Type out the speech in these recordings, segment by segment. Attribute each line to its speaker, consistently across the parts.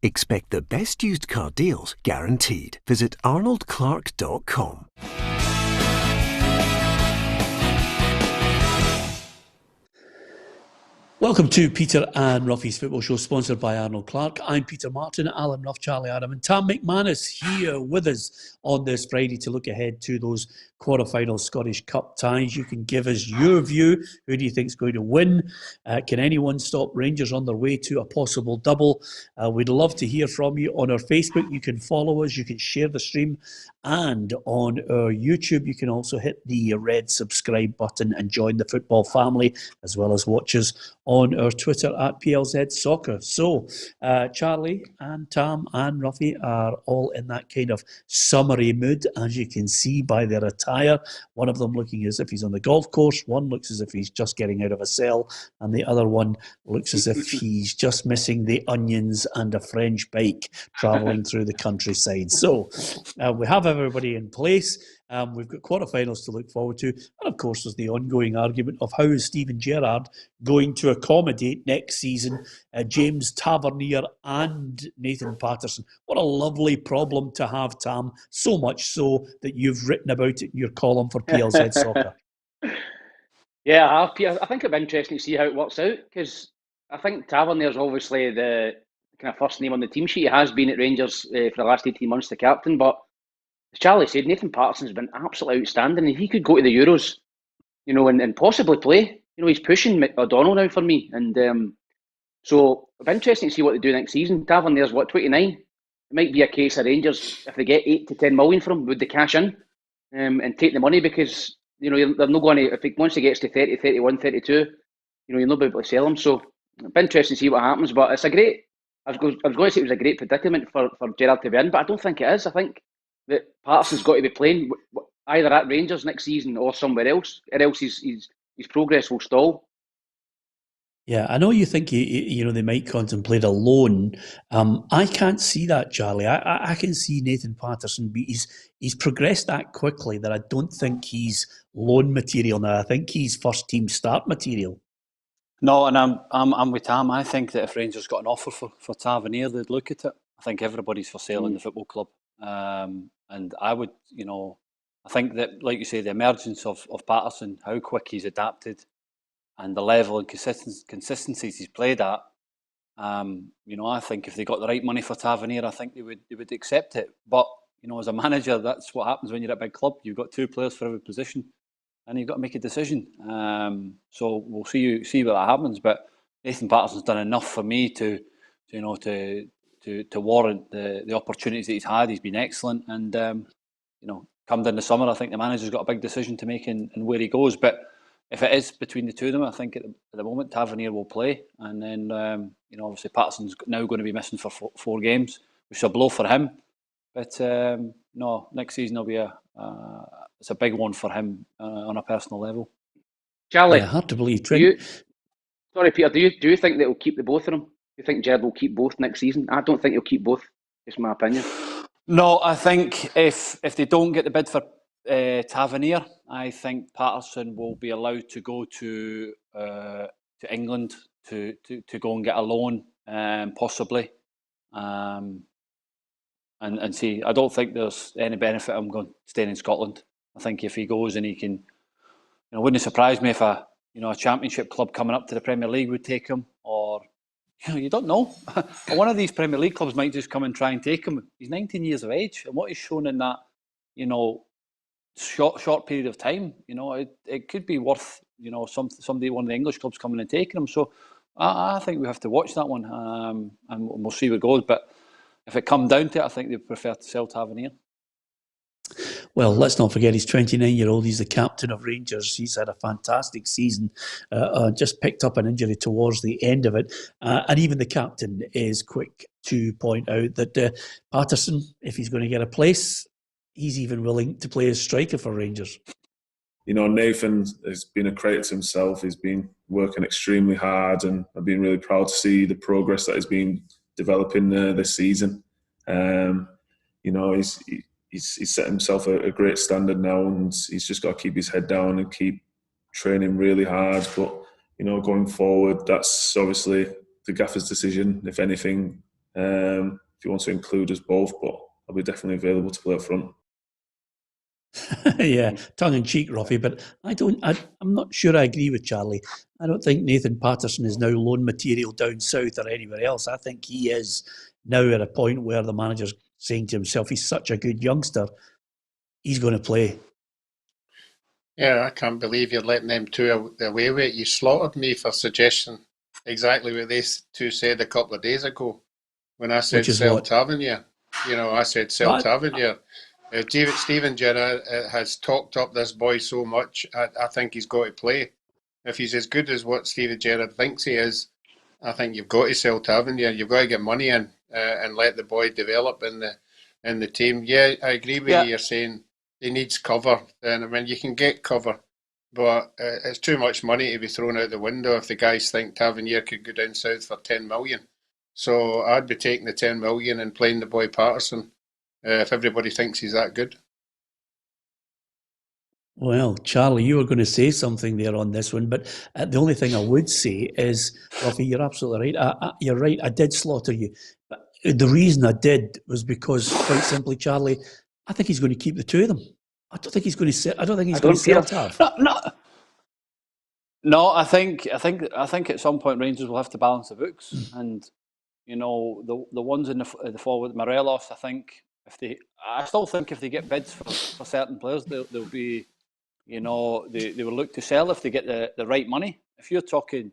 Speaker 1: Expect the best used car deals guaranteed. Visit arnoldclark.com.
Speaker 2: Welcome to Peter and Roughie's Football Show, sponsored by Arnold Clark. I'm Peter Martin, Alan Rough, Charlie Adam, and Tam McManus here with us on this Friday to look ahead to those quarter-final Scottish Cup ties. You can give us your view. Who do you think is going to win? Can anyone stop Rangers on their way to a possible double? We'd love to hear from you on our Facebook. You can follow us. You can share the stream. And on our YouTube, you can also hit the red subscribe button and join the football family, as well as watch us on our Twitter at PLZ Soccer. So, Charlie and Tam and Roughie are all in that kind of summery mood, as you can see by their attire. One of them looking as if he's on the golf course, one looks as if he's just getting out of a cell, and the other one looks as if he's just missing the onions and a French bike travelling through the countryside. So, we have everybody in place. We've got quarterfinals to look forward to. And of course, there's the ongoing argument of how is Steven Gerrard going to accommodate next season James Tavernier and Nathan Patterson. What a lovely problem to have, Tam. So much so that you've written about it in your column for PLZ Soccer.
Speaker 3: Yeah, I have. I think it'll be interesting to see how it works out, because I think Tavernier's obviously the kind of first name on the team sheet. He has been at Rangers for the last 18 months, the captain, but as Charlie said, Nathan Patterson's been absolutely outstanding, and he could go to the Euros, and possibly play. He's pushing O'Donnell now for me, and so it'll be interesting to see what they do next season. Tavernier's 29. It might be a case of Rangers, if they get 8 to 10 million from him, would they cash in and take the money, because they're not going to, once he gets to 30, 31, 32, you'll not be able to sell him. So it'll be interesting to see what happens. But it's a great. I was going to say it was a great predicament for Gerrard to be in, but I don't think it is. I think that Patterson's got to be playing either at Rangers next season or somewhere else, or else his progress will stall.
Speaker 2: Yeah, I know you think they might contemplate a loan. I can't see that, Charlie. I can see Nathan Patterson. He's progressed that quickly that I don't think he's loan material now. I think he's first team start material.
Speaker 4: No, and I'm with Tam. I think that if Rangers got an offer for Tavernier, they'd look at it. I think everybody's for sale in the football club. And I would, I think that, like you say, the emergence of Patterson, how quick he's adapted, and the level and consistencies he's played at, I think if they got the right money for Tavernier, I think they would accept it. But as a manager, that's what happens when you're at a big club. You've got 2 players for every position, and you've got to make a decision. So we'll see what that happens. But Nathan Patterson's done enough for me to warrant the opportunities that he's had. He's been excellent, and come down the summer, I think the manager's got a big decision to make in where he goes. But if it is between the two of them, I think at the moment Tavernier will play, and then obviously Patterson's now going to be missing for 4 games, which is a blow for him. But no, next season will be it's a big one for him on a personal level.
Speaker 3: Charlie,
Speaker 2: hard to believe.
Speaker 3: Sorry, Peter. Do you think that he'll keep the both of them? Do you think Gerrard will keep both next season? I don't think he'll keep both. Just my opinion.
Speaker 4: No, I think if they don't get the bid for Tavernier, I think Patterson will be allowed to go to England to go and get a loan, possibly, and see. I don't think there's any benefit of him staying in Scotland. I think if he goes and he can, it wouldn't surprise me if a Championship club coming up to the Premier League would take him, or you don't know. One of these Premier League clubs might just come and try and take him. He's 19 years of age, and what he's shown in that, short period of time, it could be worth, somebody, one of the English clubs coming and taking him. So I think we have to watch that one, and we'll see where it goes. But if it come down to it, I think they prefer to sell Tavernier.
Speaker 2: Well, let's not forget he's 29-year-old. He's the captain of Rangers. He's had a fantastic season. Just picked up an injury towards the end of it. And even the captain is quick to point out that Patterson, if he's going to get a place, he's even willing to play as striker for Rangers.
Speaker 5: Nathan has been a credit to himself. He's been working extremely hard, and I've been really proud to see the progress that he's been developing this season. He's set himself a great standard now, and he's just got to keep his head down and keep training really hard. But going forward, that's obviously the gaffer's decision. If anything, if you want to include us both, but I'll be definitely available to play up front.
Speaker 2: Yeah, tongue in cheek, Roughie, but I'm not sure I agree with Charlie. I don't think Nathan Patterson is now loan material down south or anywhere else. I think he is now at a point where the manager's saying to himself, he's such a good youngster, he's going to play.
Speaker 6: Yeah, I can't believe you're letting them two away with it. You slaughtered me for suggesting exactly what they two said a couple of days ago when I said sell Tavernier. I said sell Tavernier. Steven Gerrard has talked up this boy so much, I think he's got to play. If he's as good as what Steven Gerrard thinks he is, I think you've got to sell Tavernier. You've got to get money in and let the boy develop in the team. Yeah, I agree with you. You're saying he needs cover. And I mean, you can get cover, but it's too much money to be thrown out the window if the guys think Tavernier could go down south for 10 million. So I'd be taking the 10 million and playing the boy Patterson. If everybody thinks he's that good.
Speaker 2: Well, Charlie, you were going to say something there on this one, but the only thing I would say is, Roughie, you're absolutely right. You're right, I did slaughter you. But the reason I did was because, quite simply, Charlie, I think he's going to keep the two of them. I don't think he's going to sell Tav.
Speaker 4: No, I think at some point Rangers will have to balance the books, and the ones in the forward, Morelos, I still think if they get bids for certain players, they'll be, they will look to sell if they get the right money. If you're talking,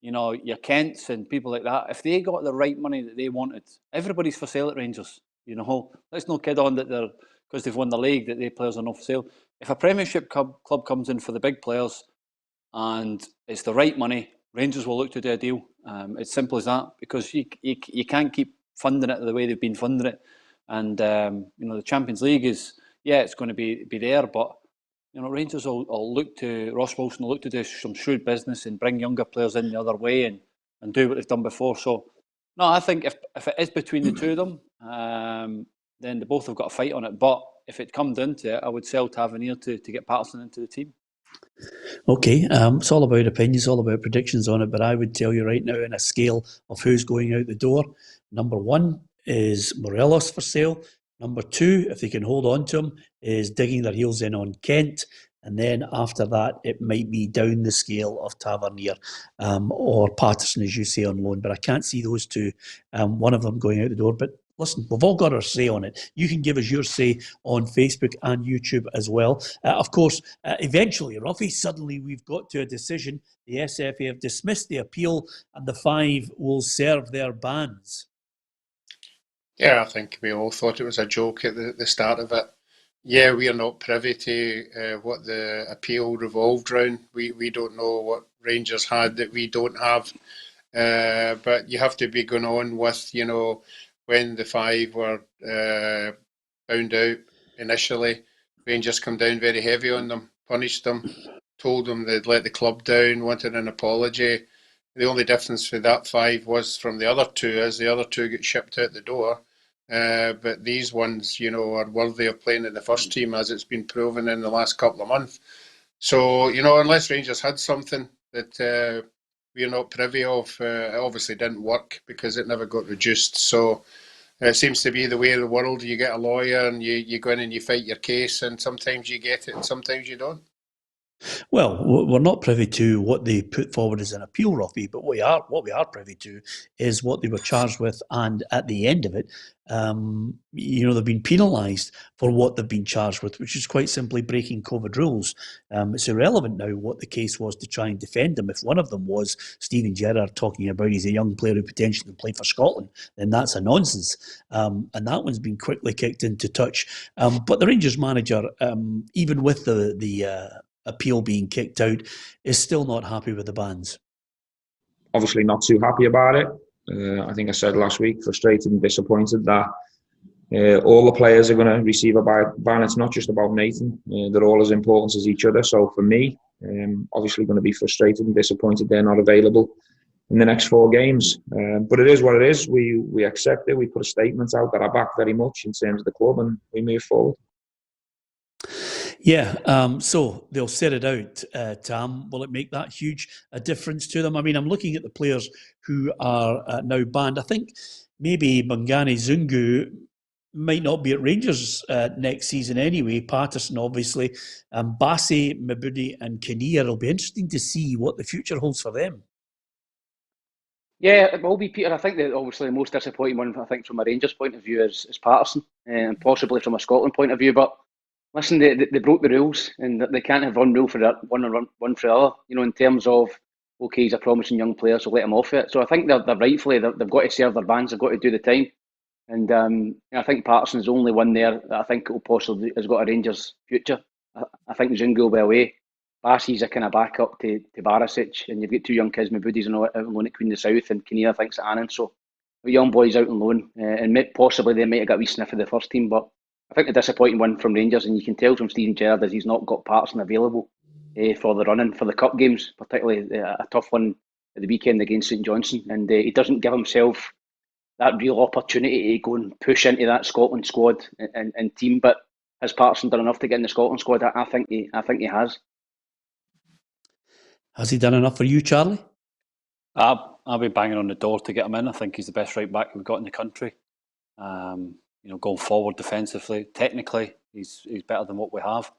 Speaker 4: your Kents and people like that, if they got the right money that they wanted, everybody's for sale at Rangers. Let's not kid on that they're, because they've won the league, that their players are not for sale. If a Premiership club comes in for the big players and it's the right money, Rangers will look to do a deal. It's simple as that, because you can't keep funding it the way they've been funding it. And the Champions League is, it's going to be there, but Rangers will look to, Ross Wilson will look to do some shrewd business and bring younger players in the other way and do what they've done before. So no, I think if it is between the two of them, then they both have got a fight on it. But if it comes down to it, I would sell Tavernier to get Patterson into the team.
Speaker 2: Okay, it's all about opinions, all about predictions on it, but I would tell you right now, in a scale of who's going out the door, number one is Morelos for sale. Number two, if they can hold on to him, is digging their heels in on Kent. And then after that, it might be down the scale of Tavernier or Patterson, as you say, on loan. But I can't see those two, one of them going out the door. But listen, we've all got our say on it. You can give us your say on Facebook and YouTube as well. Of course, eventually, Roughie, suddenly we've got to a decision. The SFA have dismissed the appeal and the 5 will serve their bans.
Speaker 6: Yeah, I think we all thought it was a joke at the start of it. Yeah, we are not privy to what the appeal revolved around. We don't know what Rangers had that we don't have. But you have to be going on with, when the 5 were found out initially, Rangers come down very heavy on them, punished them, told them they'd let the club down, wanted an apology. The only difference for that 5 was from the other 2, as the other 2 get shipped out the door. But these ones, are worthy of playing in the first team, as it's been proven in the last couple of months. So, unless Rangers had something that we're not privy of, it obviously didn't work because it never got reduced. So it seems to be the way of the world. You get a lawyer and you go in and you fight your case, and sometimes you get it and sometimes you don't.
Speaker 2: Well, we're not privy to what they put forward as an appeal, Roughie, but what we are privy to is what they were charged with, and at the end of it, they've been penalised for what they've been charged with, which is quite simply breaking COVID rules. It's irrelevant now what the case was to try and defend them. If one of them was Steven Gerrard talking about he's a young player who potentially can play for Scotland, then that's a nonsense. And that one's been quickly kicked into touch. But the Rangers manager, even with the appeal being kicked out, is still not happy with the bans.
Speaker 7: Obviously not too happy about it. I think I said last week, frustrated and disappointed that all the players are going to receive a ban. It's not just about Nathan. They're all as important as each other. So for me, obviously going to be frustrated and disappointed they're not available in the next 4 games. But it is what it is. We accept it. We put a statement out that I back very much in terms of the club, and we move forward.
Speaker 2: Yeah, so they'll set it out, Tam. Will it make that huge a difference to them? I mean, I'm looking at the players who are now banned. I think maybe Bangani Zungu might not be at Rangers next season anyway. Patterson, obviously. Bassey, Mabudi and Kinnear. It'll be interesting to see what the future holds for them.
Speaker 3: Yeah, it will be, Peter. I think that obviously the most disappointing one, I think, from a Rangers point of view is Patterson, and possibly from a Scotland point of view. But listen, they broke the rules, and they can't have one rule for that, one for the other. You know, in terms of, okay, he's a promising young player, so let him off it. So I think they're rightfully they've got to serve their bans, they've got to do the time. And I think Patterson's the only one there that I think will possibly has got a Rangers future. I think Zungu will be away. Bassey's a kind of backup to Barisic, and you've got two young kids, Mabudi's out on loan at Queen of the South, and Kinnear thinks at Annan. So the young boys out on loan, and possibly they might have got a wee sniff of the first team. But I think the disappointing one from Rangers, and you can tell from Steven Gerrard, is he's not got Patterson available for the running for the cup games, particularly a tough one at the weekend against St Johnstone, and he doesn't give himself that real opportunity to go and push into that Scotland squad and team. But has Patterson done enough to get in the Scotland squad? I think he has.
Speaker 2: Has he done enough for you, Charlie?
Speaker 4: I'll be banging on the door to get him in. I think he's the best right back we've got in the country. Going forward defensively, technically, he's better than what we have.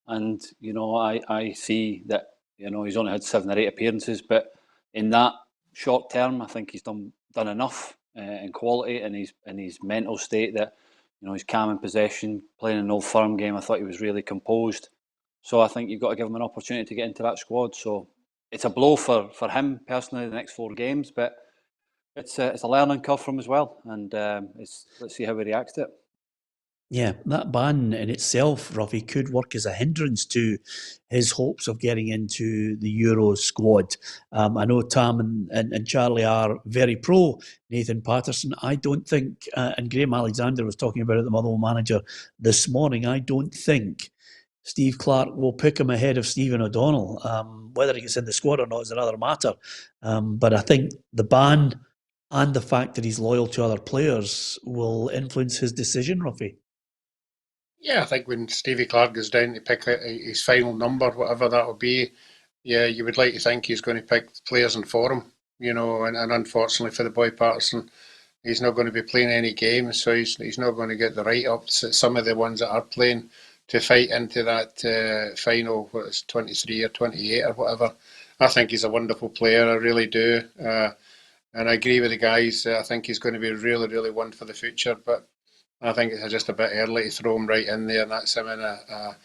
Speaker 4: And I see that he's only had 7 or 8 appearances, but in that short term, I think he's done enough in quality and his mental state that he's calm in possession, playing an Old Firm game. I thought he was really composed. So I think you've got to give him an opportunity to get into that squad. So it's a blow for him personally the next 4 games, but it's a learning curve for him as well. And let's see how he reacts to it.
Speaker 2: Yeah, that ban in itself, Roughie, could work as a hindrance to his hopes of getting into the Euro squad. I know Tam and Charlie are very pro Nathan Patterson. I don't think, and Graham Alexander was talking about it, the Motherwell manager, this morning, I don't think Steve Clarke will pick him ahead of Stephen O'Donnell. Whether he gets in the squad or not is another matter. But I think the ban and the fact that he's loyal to other players will influence his decision, Roughie.
Speaker 6: Yeah, I think when Stevie Clarke goes down to pick his final number, whatever that will be, yeah, you would like to think he's going to pick players in form, and unfortunately for the boy Patterson, he's not going to be playing any games, so he's not going to get the write-ups. Some of the ones that are playing to fight into that final, what is 23 or 28 or whatever. I think he's a wonderful player, I really do. And I agree with the guys. I think he's going to be really, really one for the future, but I think it's just a bit early to throw him right in there, and that's him in an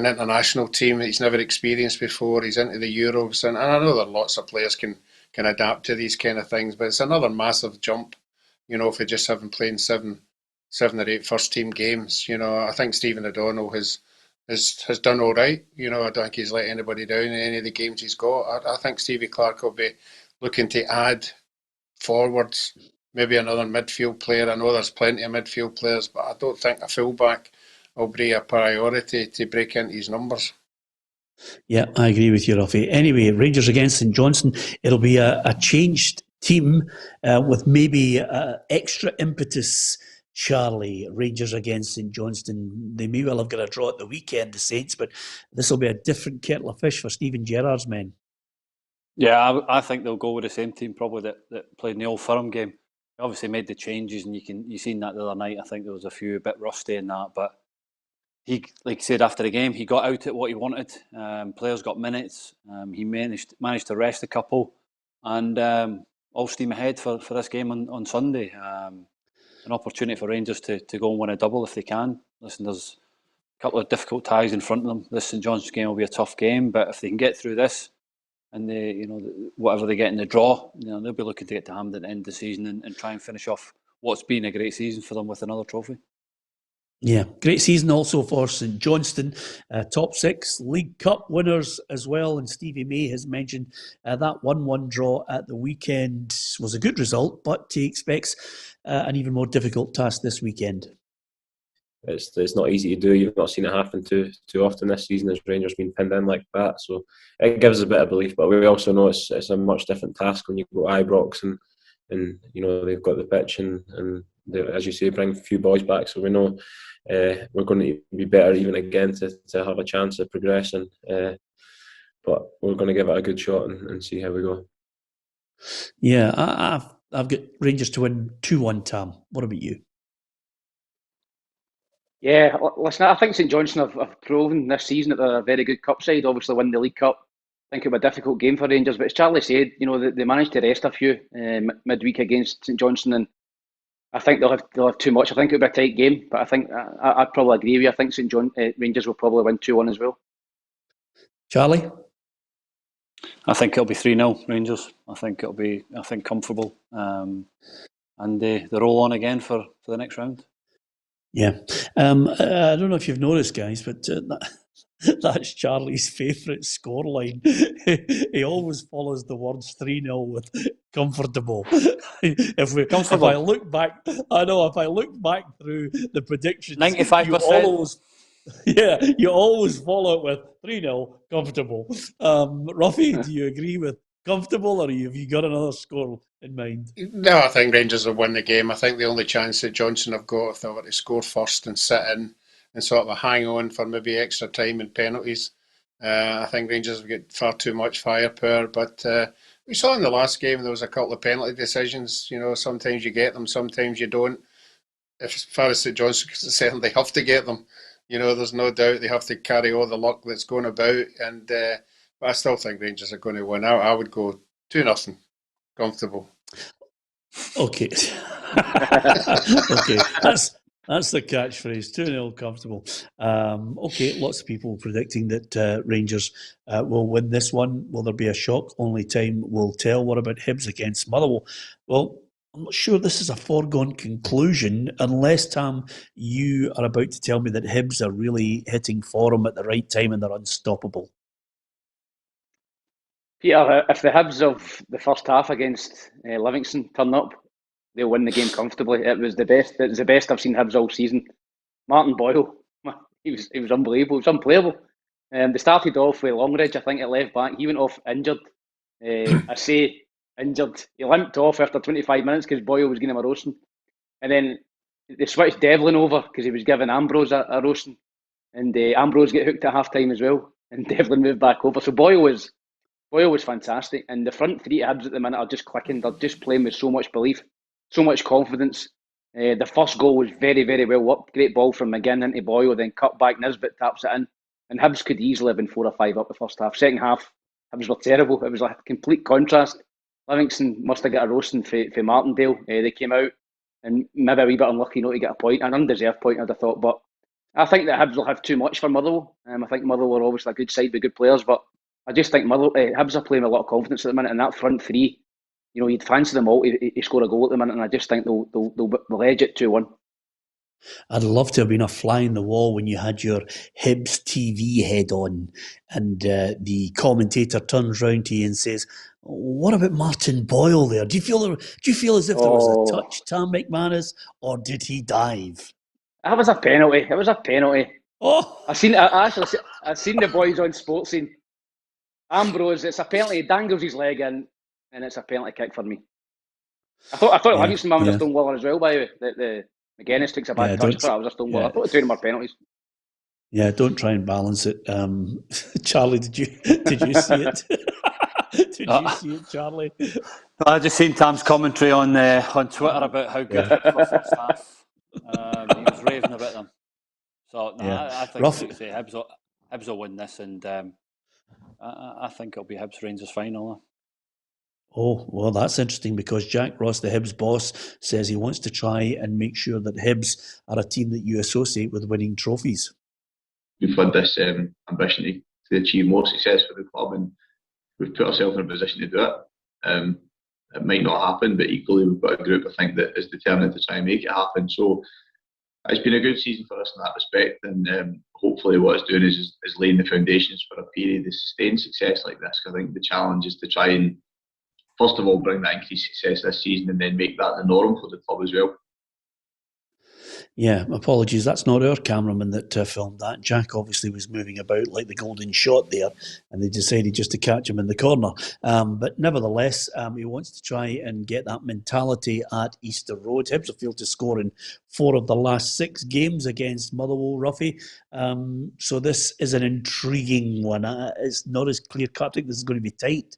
Speaker 6: international team that he's never experienced before. He's into the Euros, and I know that lots of players can adapt to these kind of things, but it's another massive jump, if we just haven't played 7 or 8 first team games. I think Stephen O'Donnell has done all right. I don't think he's let anybody down in any of the games he's got. I think Stevie Clarke will be looking to add forwards, maybe another midfield player. I know there's plenty of midfield players, but I don't think a fullback will be a priority to break into his numbers.
Speaker 2: Yeah, I agree with you, Roughie. Anyway, Rangers against St Johnstone. It'll be a changed team with maybe extra impetus, Charlie. Rangers against St Johnstone. They may well have got a draw at the weekend, the Saints, but this will be a different kettle of fish for Steven Gerrard's men.
Speaker 4: Yeah, I think they'll go with the same team probably that played in the Old Firm game. Obviously made the changes, and you seen that the other night. I think there was a few a bit rusty in that, but he, like I said after the game, he got out at what he wanted. Players got minutes. He managed to rest a couple, and all steam ahead for this game on Sunday. An opportunity for Rangers to go and win a double if they can. Listen, there's a couple of difficult ties in front of them. This St John's game will be a tough game, but if they can get through this, and whatever they get in the draw, they'll be looking to get to Hampden at the end of the season and try and finish off what's been a great season for them with another trophy.
Speaker 2: Yeah, great season also for St Johnstone. Top 6 League Cup winners as well, and Stevie May has mentioned that 1-1 draw at the weekend was a good result, but he expects an even more difficult task this weekend.
Speaker 8: It's not easy to do. You've not seen it happen too often this season as Rangers been pinned in like that. So it gives us a bit of belief, but we also know it's a much different task when you go to Ibrox and they've got the pitch and they, as you say, bring a few boys back. So we know we're going to be better even again to have a chance of progressing. But we're going to give it a good shot and see how we go.
Speaker 2: Yeah, I've got Rangers to win 2-1, Tam. What about you?
Speaker 3: Yeah, listen, I think St Johnstone have proven this season that they're a very good cup side. Obviously, win the League Cup. I think it'll be a difficult game for Rangers, but as Charlie said, they managed to rest a few midweek against St Johnstone, and I think they'll have too much. I think it'll be a tight game, but I think I'd probably agree with you. I think Rangers will probably win 2-1 as well.
Speaker 2: Charlie?
Speaker 4: I think it'll be 3-0 Rangers. I think it'll be comfortable, and they roll on again for the next round.
Speaker 2: Yeah, I don't know if you've noticed, guys, but that's Charlie's favourite scoreline. He always follows the words 3-0 with comfortable. If I look back, if I look back through the predictions,
Speaker 4: 95%.
Speaker 2: You always follow it with 3-0 comfortable. Roughie, do you agree with comfortable, or have you got another score in mind?
Speaker 6: No, I think Rangers will win the game. I think the only chance that Johnson have got, if they were to score first and sit in and sort of hang on for maybe extra time and penalties, I think Rangers have got far too much firepower. But we saw in the last game there was a couple of penalty decisions. Sometimes you get them, sometimes you don't. As far as St Johnstone is concerned, they have to get them. There's no doubt they have to carry all the luck that's going about. And but I still think Rangers are going to win. I would go 2-0, comfortable.
Speaker 2: Okay. Okay. That's the catchphrase. 2-0 comfortable. Okay, lots of people predicting that Rangers will win this one. Will there be a shock? Only time will tell. What about Hibs against Motherwell? Well, I'm not sure this is a foregone conclusion unless, Tam, you are about to tell me that Hibs are really hitting form at the right time and they're unstoppable.
Speaker 3: Peter, if the Hibs of the first half against Livingston turn up, they'll win the game comfortably. It was the best I've seen Hibs all season. Martin Boyle, he was unbelievable. He was unplayable. They started off with Longridge, I think, at left back. He went off injured. I say injured. He limped off after 25 minutes because Boyle was giving him a roasting. And then they switched Devlin over because he was giving Ambrose a roasting. And Ambrose get hooked at half time as well. And Devlin moved back over. So Boyle was fantastic. And the front three Hibs at the minute are just clicking. They're just playing with so much belief, so much confidence. The first goal was very, very well worked. Great ball from McGinn into Boyle, then cut back. Nisbet taps it in. And Hibs could easily have been 4 or 5 up the first half. Second half, Hibs were terrible. It was like a complete contrast. Livingston must have got a roasting for Martindale. They came out and maybe a wee bit unlucky not to get a point, an undeserved point, I'd have thought. But I think that Hibs will have too much for Motherwell. I think Motherwell are obviously a good side with good players, but I just think Hibs are playing with a lot of confidence at the minute, and that front three, you'd fancy them all to score a goal at the minute, and I just think they'll edge it 2-1.
Speaker 2: I'd love to have been a fly in the wall when you had your Hibs TV head on and the commentator turns round to you and says, "What about Martin Boyle there? Do you feel as if there was a touch, Tam McManus, or did he dive?"
Speaker 3: That was a penalty. It was a penalty.
Speaker 2: Oh,
Speaker 3: I've seen the boys on Sports Scene. Ambrose, it's a penalty. He dangles his leg in, and it's a penalty kick for me. I thought Livingston man was a stonewaller as well. By the way, the McGuinness takes a bad touch, but I was a stonewaller. I thought the two of them were penalties.
Speaker 2: Yeah, don't try and balance it. Charlie, did you see it? Did you see it, Charlie?
Speaker 4: I just seen Tam's commentary on Twitter about how good Hibs were first half. He was raving about them. So I think Hibs will win this, and I think it'll be Hibs Rangers final.
Speaker 2: Oh, well, that's interesting because Jack Ross, the Hibs boss, says he wants to try and make sure that Hibs are a team that you associate with winning trophies.
Speaker 9: We've had this ambition to achieve more success for the club, and we've put ourselves in a position to do it. It might not happen, but equally we've got a group, I think, that is determined to try and make it happen. So it's been a good season for us in that respect, and hopefully what it's doing is laying the foundations for a period of sustained success like this. I think the challenge is to try and first of all bring that increased success this season and then make that the norm for the club as well.
Speaker 2: Yeah, apologies. That's not our cameraman that filmed that. Jack obviously was moving about like the golden shot there, and they decided just to catch him in the corner. But nevertheless, he wants to try and get that mentality at Easter Road. Hibs have failed to score in 4 of the last 6 games against Motherwell, Roughie. So this is an intriguing one. It's not as clear-cut. I think this is going to be tight.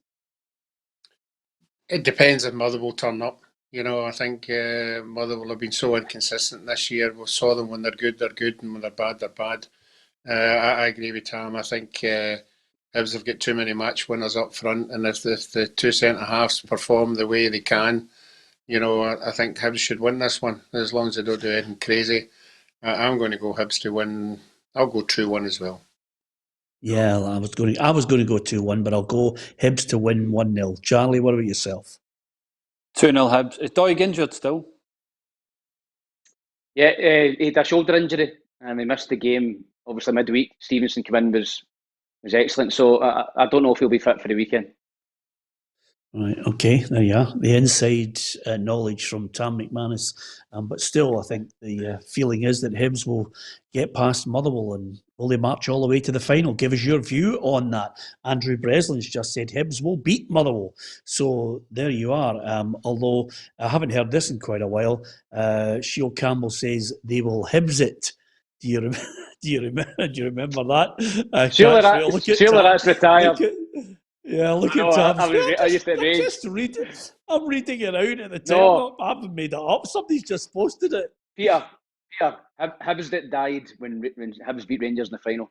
Speaker 6: It depends if Motherwell turn up. I think Motherwell have been so inconsistent this year. We saw them when they're good, and when they're bad, they're bad. I agree with Tam. I think Hibs have got too many match winners up front, and if the 2 centre-halves perform the way they can, I think Hibs should win this one, as long as they don't do anything crazy. I'm going to go Hibs to win. I'll go 2-1 as well.
Speaker 2: Yeah, I was going to go 2-1, but I'll go Hibs to win 1-0. Charlie, what about yourself?
Speaker 4: 2-0 Hibs. Is Doig injured still?
Speaker 3: Yeah, he had a shoulder injury and he missed the game. Obviously, midweek. Stevenson came in was excellent. So I don't know if he'll be fit for the weekend.
Speaker 2: Right, okay, there you are. The inside knowledge from Tam McManus. But still, I think the feeling is that Hibs will get past Motherwell, and will they march all the way to the final? Give us your view on that. Andrew Breslin's just said Hibs will beat Motherwell. So there you are. Although I haven't heard this in quite a while. Sheil Campbell says they will Hibs it. Do you remember that?
Speaker 3: Surely that's retired.
Speaker 2: Look at Tam.
Speaker 3: I used to rage.
Speaker 2: I'm reading it out at the time. I haven't made it up. Somebody's just posted it.
Speaker 3: Peter, Hibs that died when Hibs beat Rangers in the final.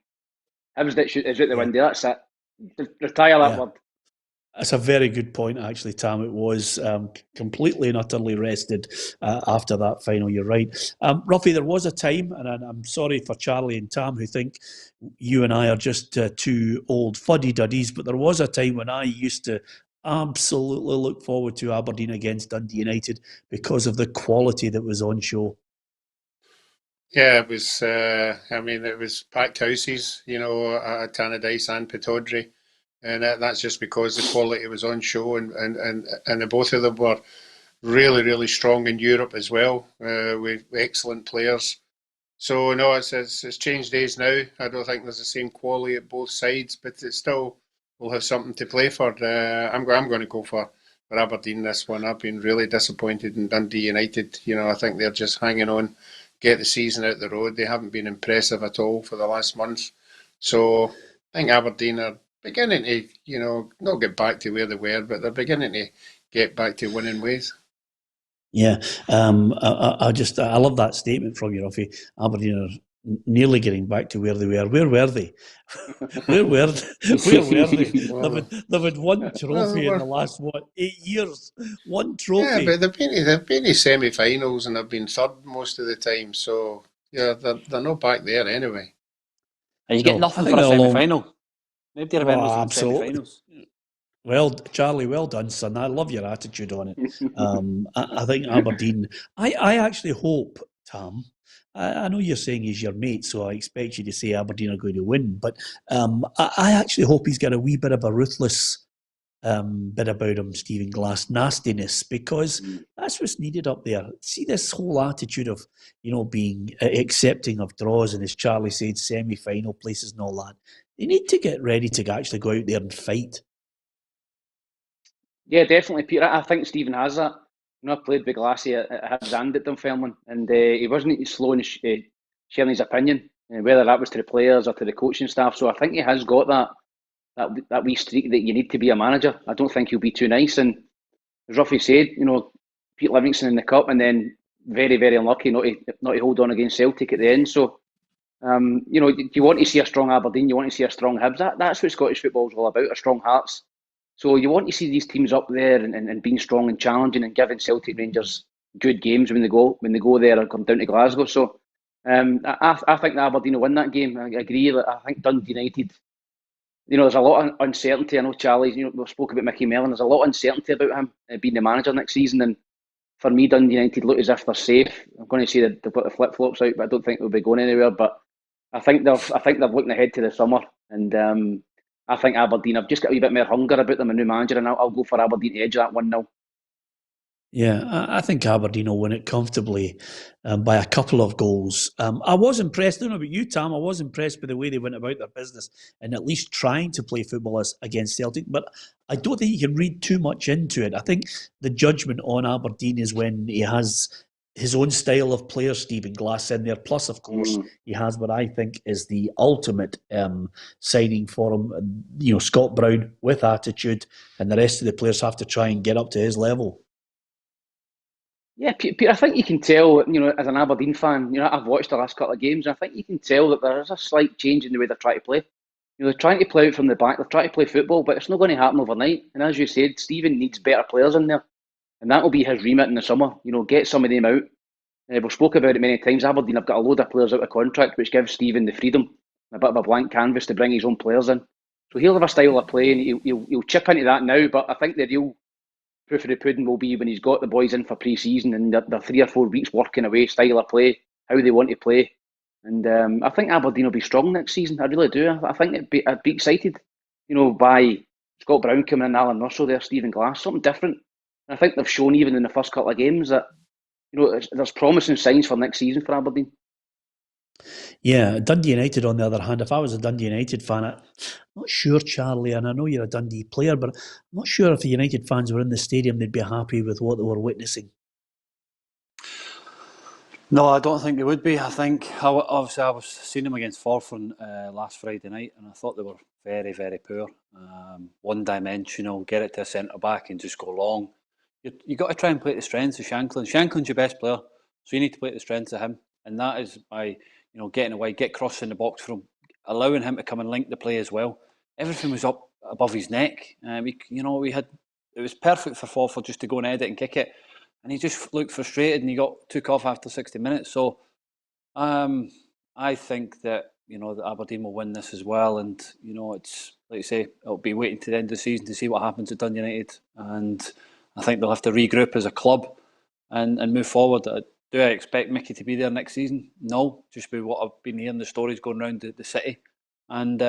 Speaker 3: Hibs that is out the window. That's it. Retire that word.
Speaker 2: That's a very good point, actually, Tam. It was completely and utterly rested after that final. You're right. Roughie, there was a time, and I'm sorry for Charlie and Tam who think you and I are just 2 old fuddy-duddies, but there was a time when I used to absolutely look forward to Aberdeen against Dundee United because of the quality that was on show.
Speaker 6: Yeah, it was. It was packed houses, at Tannadice and Pittodrie. And that's just because the quality was on show, and the both of them were really, really strong in Europe as well, with excellent players. So no, it's changed days now. I don't think there's the same quality at both sides, but it still will have something to play for. I'm going to go for Aberdeen this one. I've been really disappointed in Dundee United. I think they're just hanging on, get the season out the road. They haven't been impressive at all for the last month. So I think Aberdeen are beginning to, not get back to where they were, but they're beginning to get back to winning ways.
Speaker 2: Yeah, I love that statement from you, Roughie. Aberdeen are nearly getting back to where they were. Where were they? Where were they? They've had one trophy in the last 8 years. One trophy.
Speaker 6: Yeah, but they've been in semi-finals and they've been third most of the time. So yeah, they're not back there anyway.
Speaker 4: And you get nothing for a semi-final. Nobody remembers them semi-finals.
Speaker 2: Well, Charlie, well done, son. I love your attitude on it. I think Aberdeen. I actually hope, Tam. I know you're saying he's your mate, so I expect you to say Aberdeen are going to win. But I actually hope he's got a wee bit of a ruthless bit about him, Stephen Glass, nastiness, because that's what's needed up there. See this whole attitude of being accepting of draws, and as Charlie said, semi-final places and all that. They need to get ready to actually go out there and fight.
Speaker 3: Yeah, definitely, Peter. I think Stephen has that. I played with Glassy at Hibs and at Dunfermline, and he wasn't slow in sharing his opinion, whether that was to the players or to the coaching staff. So I think he has got that wee streak that you need to be a manager. I don't think he'll be too nice. And as Roughie said, Pete Livingston in the cup, and then very, very unlucky not to hold on against Celtic at the end. So, you want to see a strong Aberdeen, you want to see a strong Hibs. That's what Scottish football is all about, a strong hearts. So you want to see these teams up there and being strong and challenging and giving Celtic Rangers good games when they go there and come down to Glasgow. So I think Aberdeen will win that game. I agree. I think Dundee United, there's a lot of uncertainty. I know Charlie, we spoke about Mickey Mellon. There's a lot of uncertainty about him being the manager next season. And for me, Dundee United look as if they're safe. I'm going to say that they've got the flip-flops out, but I don't think they'll be going anywhere. But I think they're looking ahead to the summer. And I think Aberdeen have just got a wee bit more hunger about them, a new manager, and I'll go for Aberdeen to edge that 1-0.
Speaker 2: Yeah, I think Aberdeen will win it comfortably by a couple of goals. I was impressed, I don't know about you, Tam, I was impressed by the way they went about their business and at least trying to play football against Celtic, but I don't think you can read too much into it. I think the judgment on Aberdeen is when he has his own style of player, Stephen Glass, in there. Plus, of course, he has what I think is the ultimate signing for him. You know, Scott Brown with attitude, and the rest of the players have to try and get up to his level.
Speaker 3: Yeah, Peter, I think you can tell, as an Aberdeen fan, I've watched the last couple of games, and I think you can tell that there is a slight change in the way they're trying to play. They're trying to play out from the back, they're trying to play football, but it's not going to happen overnight. And as you said, Stephen needs better players in there, and that will be his remit in the summer. Get some of them out. We've spoken about it many times. Aberdeen have got a load of players out of contract, which gives Stephen the freedom, a bit of a blank canvas to bring his own players in. So he'll have a style of play, and he'll chip into that now, but I think the real proof of the pudding will be when he's got the boys in for pre-season and they're 3 or 4 weeks working away, style of play, how they want to play. And I think Aberdeen will be strong next season. I really do. I think I'd be excited, by Scott Brown coming in, Alan Russell there, Stephen Glass, something different. And I think they've shown even in the first couple of games that, there's promising signs for next season for Aberdeen.
Speaker 2: Yeah, Dundee United, on the other hand, if I was a Dundee United fan, I'm not sure, Charlie, and I know you're a Dundee player, but I'm not sure if the United fans were in the stadium, they'd be happy with what they were witnessing.
Speaker 4: No, I don't think they would be. I think, obviously, I was seeing them against Forfar last Friday night, and I thought they were very, very poor. One-dimensional, get it to a centre-back and just go long. You've got to try and play to the strengths of Shanklin. Shanklin's your best player, so you need to play to the strengths of him. And that is by getting away, get crosses in the box for him, allowing him to come and link the play as well. Everything was up above his neck. It was perfect for Forfar just to go and edit and kick it. And he just looked frustrated and he took off after 60 minutes. So I think that, that Aberdeen will win this as well. And, it's, like you say, it'll be waiting to the end of the season to see what happens at Dundee United. And I think they'll have to regroup as a club and move forward. Do I expect Mickey to be there next season? No, just by what I've been hearing, the stories going around the city. And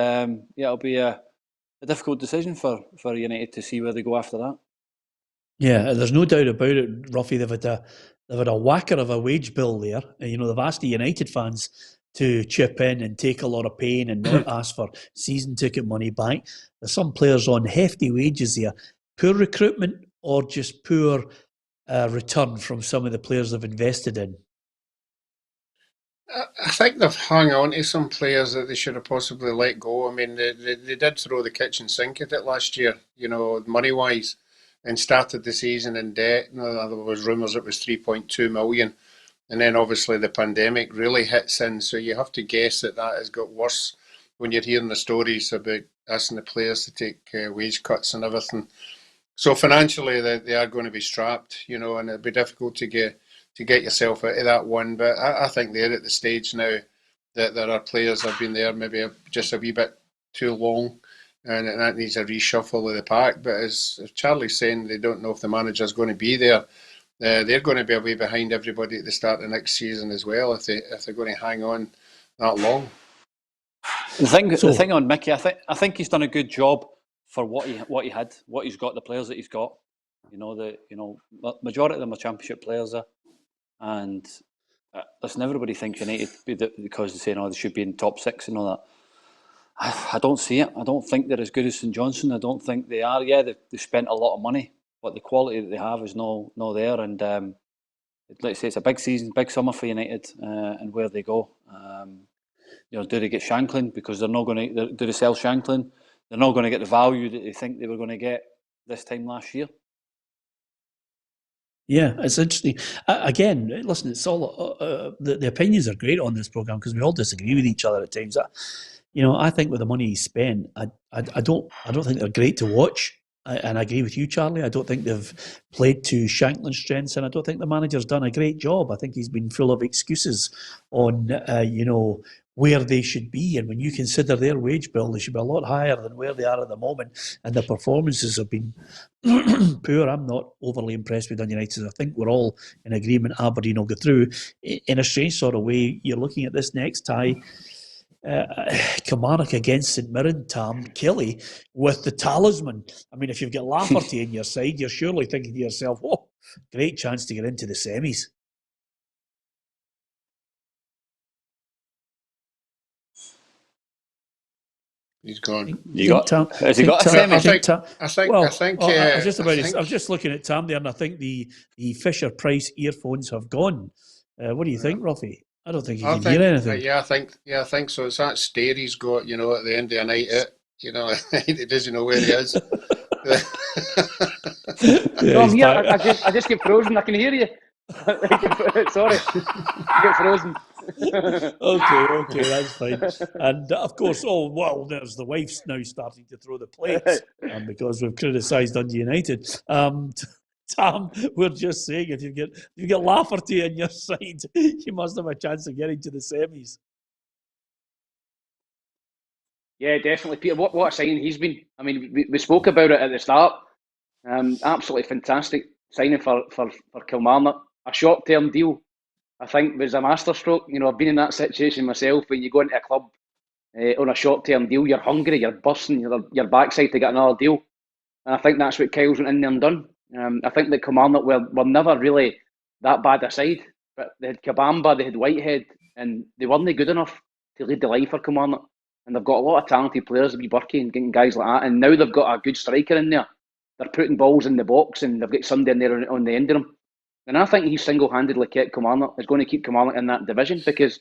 Speaker 4: it'll be a difficult decision for United to see where they go after that.
Speaker 2: Yeah, there's no doubt about it, Roughie. They've had a whacker of a wage bill there. They've asked the United fans to chip in and take a lot of pain and not ask for season ticket money back. There's some players on hefty wages there. Poor recruitment or just poor return from some of the players they've invested in?
Speaker 6: I think they've hung on to some players that they should have possibly let go. I mean, they did throw the kitchen sink at it last year, money-wise, and started the season in debt. There was rumours it was 3.2 million. And then obviously the pandemic really hits in. So you have to guess that has got worse when you're hearing the stories about asking the players to take wage cuts and everything. So financially, they are going to be strapped, and it'll be difficult to get yourself out of that one. But I think they're at the stage now that there are players that have been there maybe just a wee bit too long, and that needs a reshuffle of the pack. But as Charlie's saying, they don't know if the manager's going to be there. They're going to be away behind everybody at the start of next season as well if they're going to hang on that long.
Speaker 4: The thing on Mickey, I think he's done a good job for what he's got, the players that he's got. Majority of them are championship players there. And listen, everybody thinks United, because they say, they should be in top 6 and all that. I don't see it. I don't think they're as good as St Johnstone. I don't think they are. Yeah, they've spent a lot of money, but the quality that they have is no there. And like I say, it's a big season, big summer for United, and where they go. Do they get Shanklin? Because they're not going to. Do they sell Shanklin? They're not going to get the value that they think they were going to get this time last year.
Speaker 2: Yeah, it's interesting. Again, listen, it's all the opinions are great on this programme because we all disagree with each other at times. I think with the money he spent, I don't think they're great to watch. And I agree with you, Charlie. I don't think they've played to Shanklin's strengths, and I don't think the manager's done a great job. I think he's been full of excuses on, where they should be. And when you consider their wage bill, they should be a lot higher than where they are at the moment. And their performances have been poor. I'm not overly impressed with Dundee United. I think we're all in agreement Aberdeen will go through. In a strange sort of way, you're looking at this next tie, Kilmarnock against St Mirren, Tam, Kelly with the talisman. I mean, if you've got Lafferty in your side, you're surely thinking to yourself, "Whoa, great chance to get into the semis.
Speaker 6: He's gone.
Speaker 4: Has he got a semi?
Speaker 2: I'm just looking at Tam there, and I think the Fisher Price earphones have gone. What do you think, Roughie? I don't think he can hear anything.
Speaker 6: I think so. It's that stare he's got, at the end of the night. He doesn't know where he is.
Speaker 3: No, I'm here. I just get frozen. I can hear you. Sorry, I get frozen.
Speaker 2: Okay, that's fine. And of course, there's the wife's now starting to throw the plates because we've criticised Dundee United. Tam, we're just saying if you get Lafferty on your side, you must have a chance of getting to the semis.
Speaker 3: Yeah, definitely, Peter. What a signing he's been. I mean, we spoke about it at the start. Absolutely fantastic signing for Kilmarnock. A short-term deal, I think, was a masterstroke. I've been in that situation myself. When you go into a club on a short-term deal, you're hungry, you're busting your backside to get another deal. And I think that's what Kyle's went in there and done. I think that Kilmarnock were never really that bad a side. But they had Kabamba, they had Whitehead, and they weren't good enough to lead the line for Kilmarnock. And they've got a lot of talented players, be Burkey and getting guys like that. And now they've got a good striker in there. They're putting balls in the box, and they've got Sunday in there on the end of them. And I think he single-handedly kept Kilmarnock, is going to keep Kilmarnock in that division, because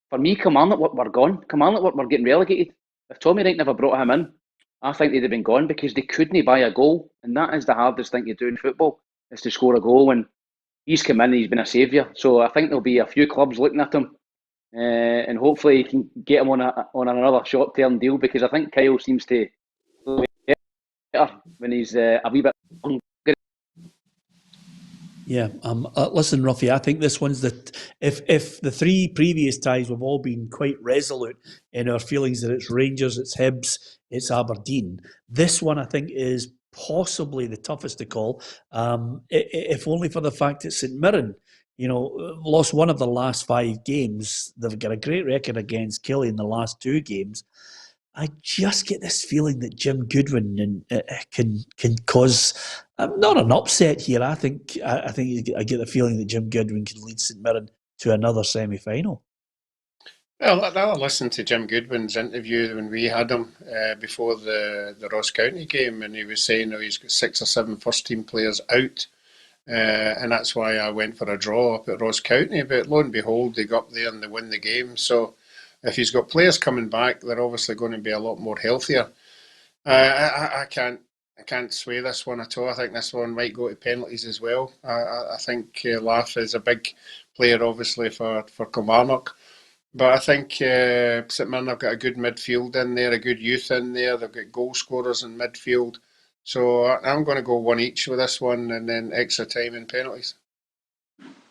Speaker 3: for me, Kilmarnock were gone. Kilmarnock were getting relegated. If Tommy Wright never brought him in, I think they'd have been gone, because they couldn't buy a goal. And that is the hardest thing to do in football, is to score a goal. And he's come in and he's been a saviour. So I think there'll be a few clubs looking at him, and hopefully he can get him on another short-term deal, because I think Kyle seems to play better when he's a wee bit hungry.
Speaker 2: Yeah, listen, Roughie, I think this one's if the three previous ties we've all been quite resolute in our feelings that it's Rangers, it's Hibs, it's Aberdeen. This one, I think, is possibly the toughest to call, if only for the fact that St Mirren, lost one of the last 5 games. They've got a great record against Killie in the last 2 games. I just get this feeling that Jim Goodwin can cause not an upset here. I think I get the feeling that Jim Goodwin can lead St Mirren to another semi-final.
Speaker 6: Well, I listened to Jim Goodwin's interview when we had him before the Ross County game, and he was saying he's got 6 or 7 first-team players out, and that's why I went for a draw up at Ross County. But lo and behold, they got up there and they win the game. So if he's got players coming back, they're obviously going to be a lot more healthier. I can't sway this one at all. I think this one might go to penalties as well. I think Laff is a big player, obviously, for Kilmarnock. But I think St Mirren have got a good midfield in there, a good youth in there. They've got goal scorers in midfield. So I'm going to go 1 each with this one, and then extra time and penalties.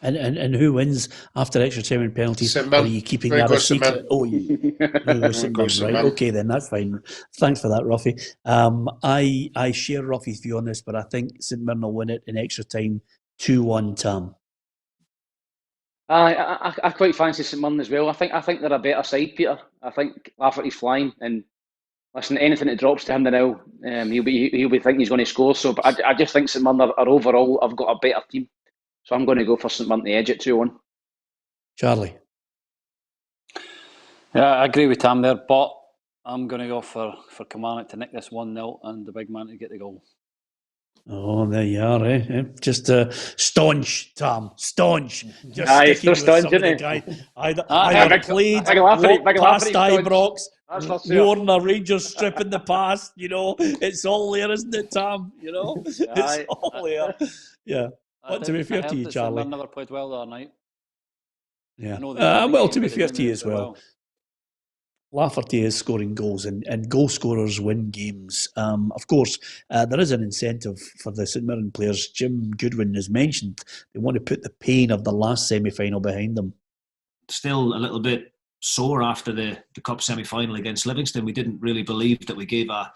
Speaker 2: And who wins after extra time and penalties? Are you keeping that a secret? Oh, you go St Mirren, right? Okay, then that's fine. Thanks for that, Roughie. I share Roughie's view on this, but I think St Mirren will win it in extra time, 2-1 Tam.
Speaker 3: I quite fancy St Mirren as well. I think they're a better side, Peter. I think Lafferty's flying, and listen, anything that drops to him now, he'll be thinking he's going to score. So, but I just think St Mirren are overall. I've got a better team. So I'm going to go for St Mirren to edge at 2-1.
Speaker 2: Charlie?
Speaker 4: Yeah, I agree with Tam there, but I'm going to go for Kilmarnock to nick this 1-0 and the big man to get the goal.
Speaker 2: Oh, there you are, eh? Just staunch, Tam. Staunch. Just
Speaker 3: aye,
Speaker 2: sticking with
Speaker 3: staunch,
Speaker 2: some of the guy. Either played, past Ibrox, worn a Rangers strip in the past, It's all there, isn't it, Tam? It's all there. Yeah. But to be fair to you, Charlie,
Speaker 4: never played well the other night.
Speaker 2: Yeah. Well, to be fair to you as well, Lafferty is scoring goals, and goal scorers win games. Of course, there is an incentive for the St Mirren players. Jim Goodwin has mentioned they want to put the pain of the last semi-final behind them.
Speaker 10: Still a little bit sore after the Cup semi-final against Livingston. We didn't really believe that we gave a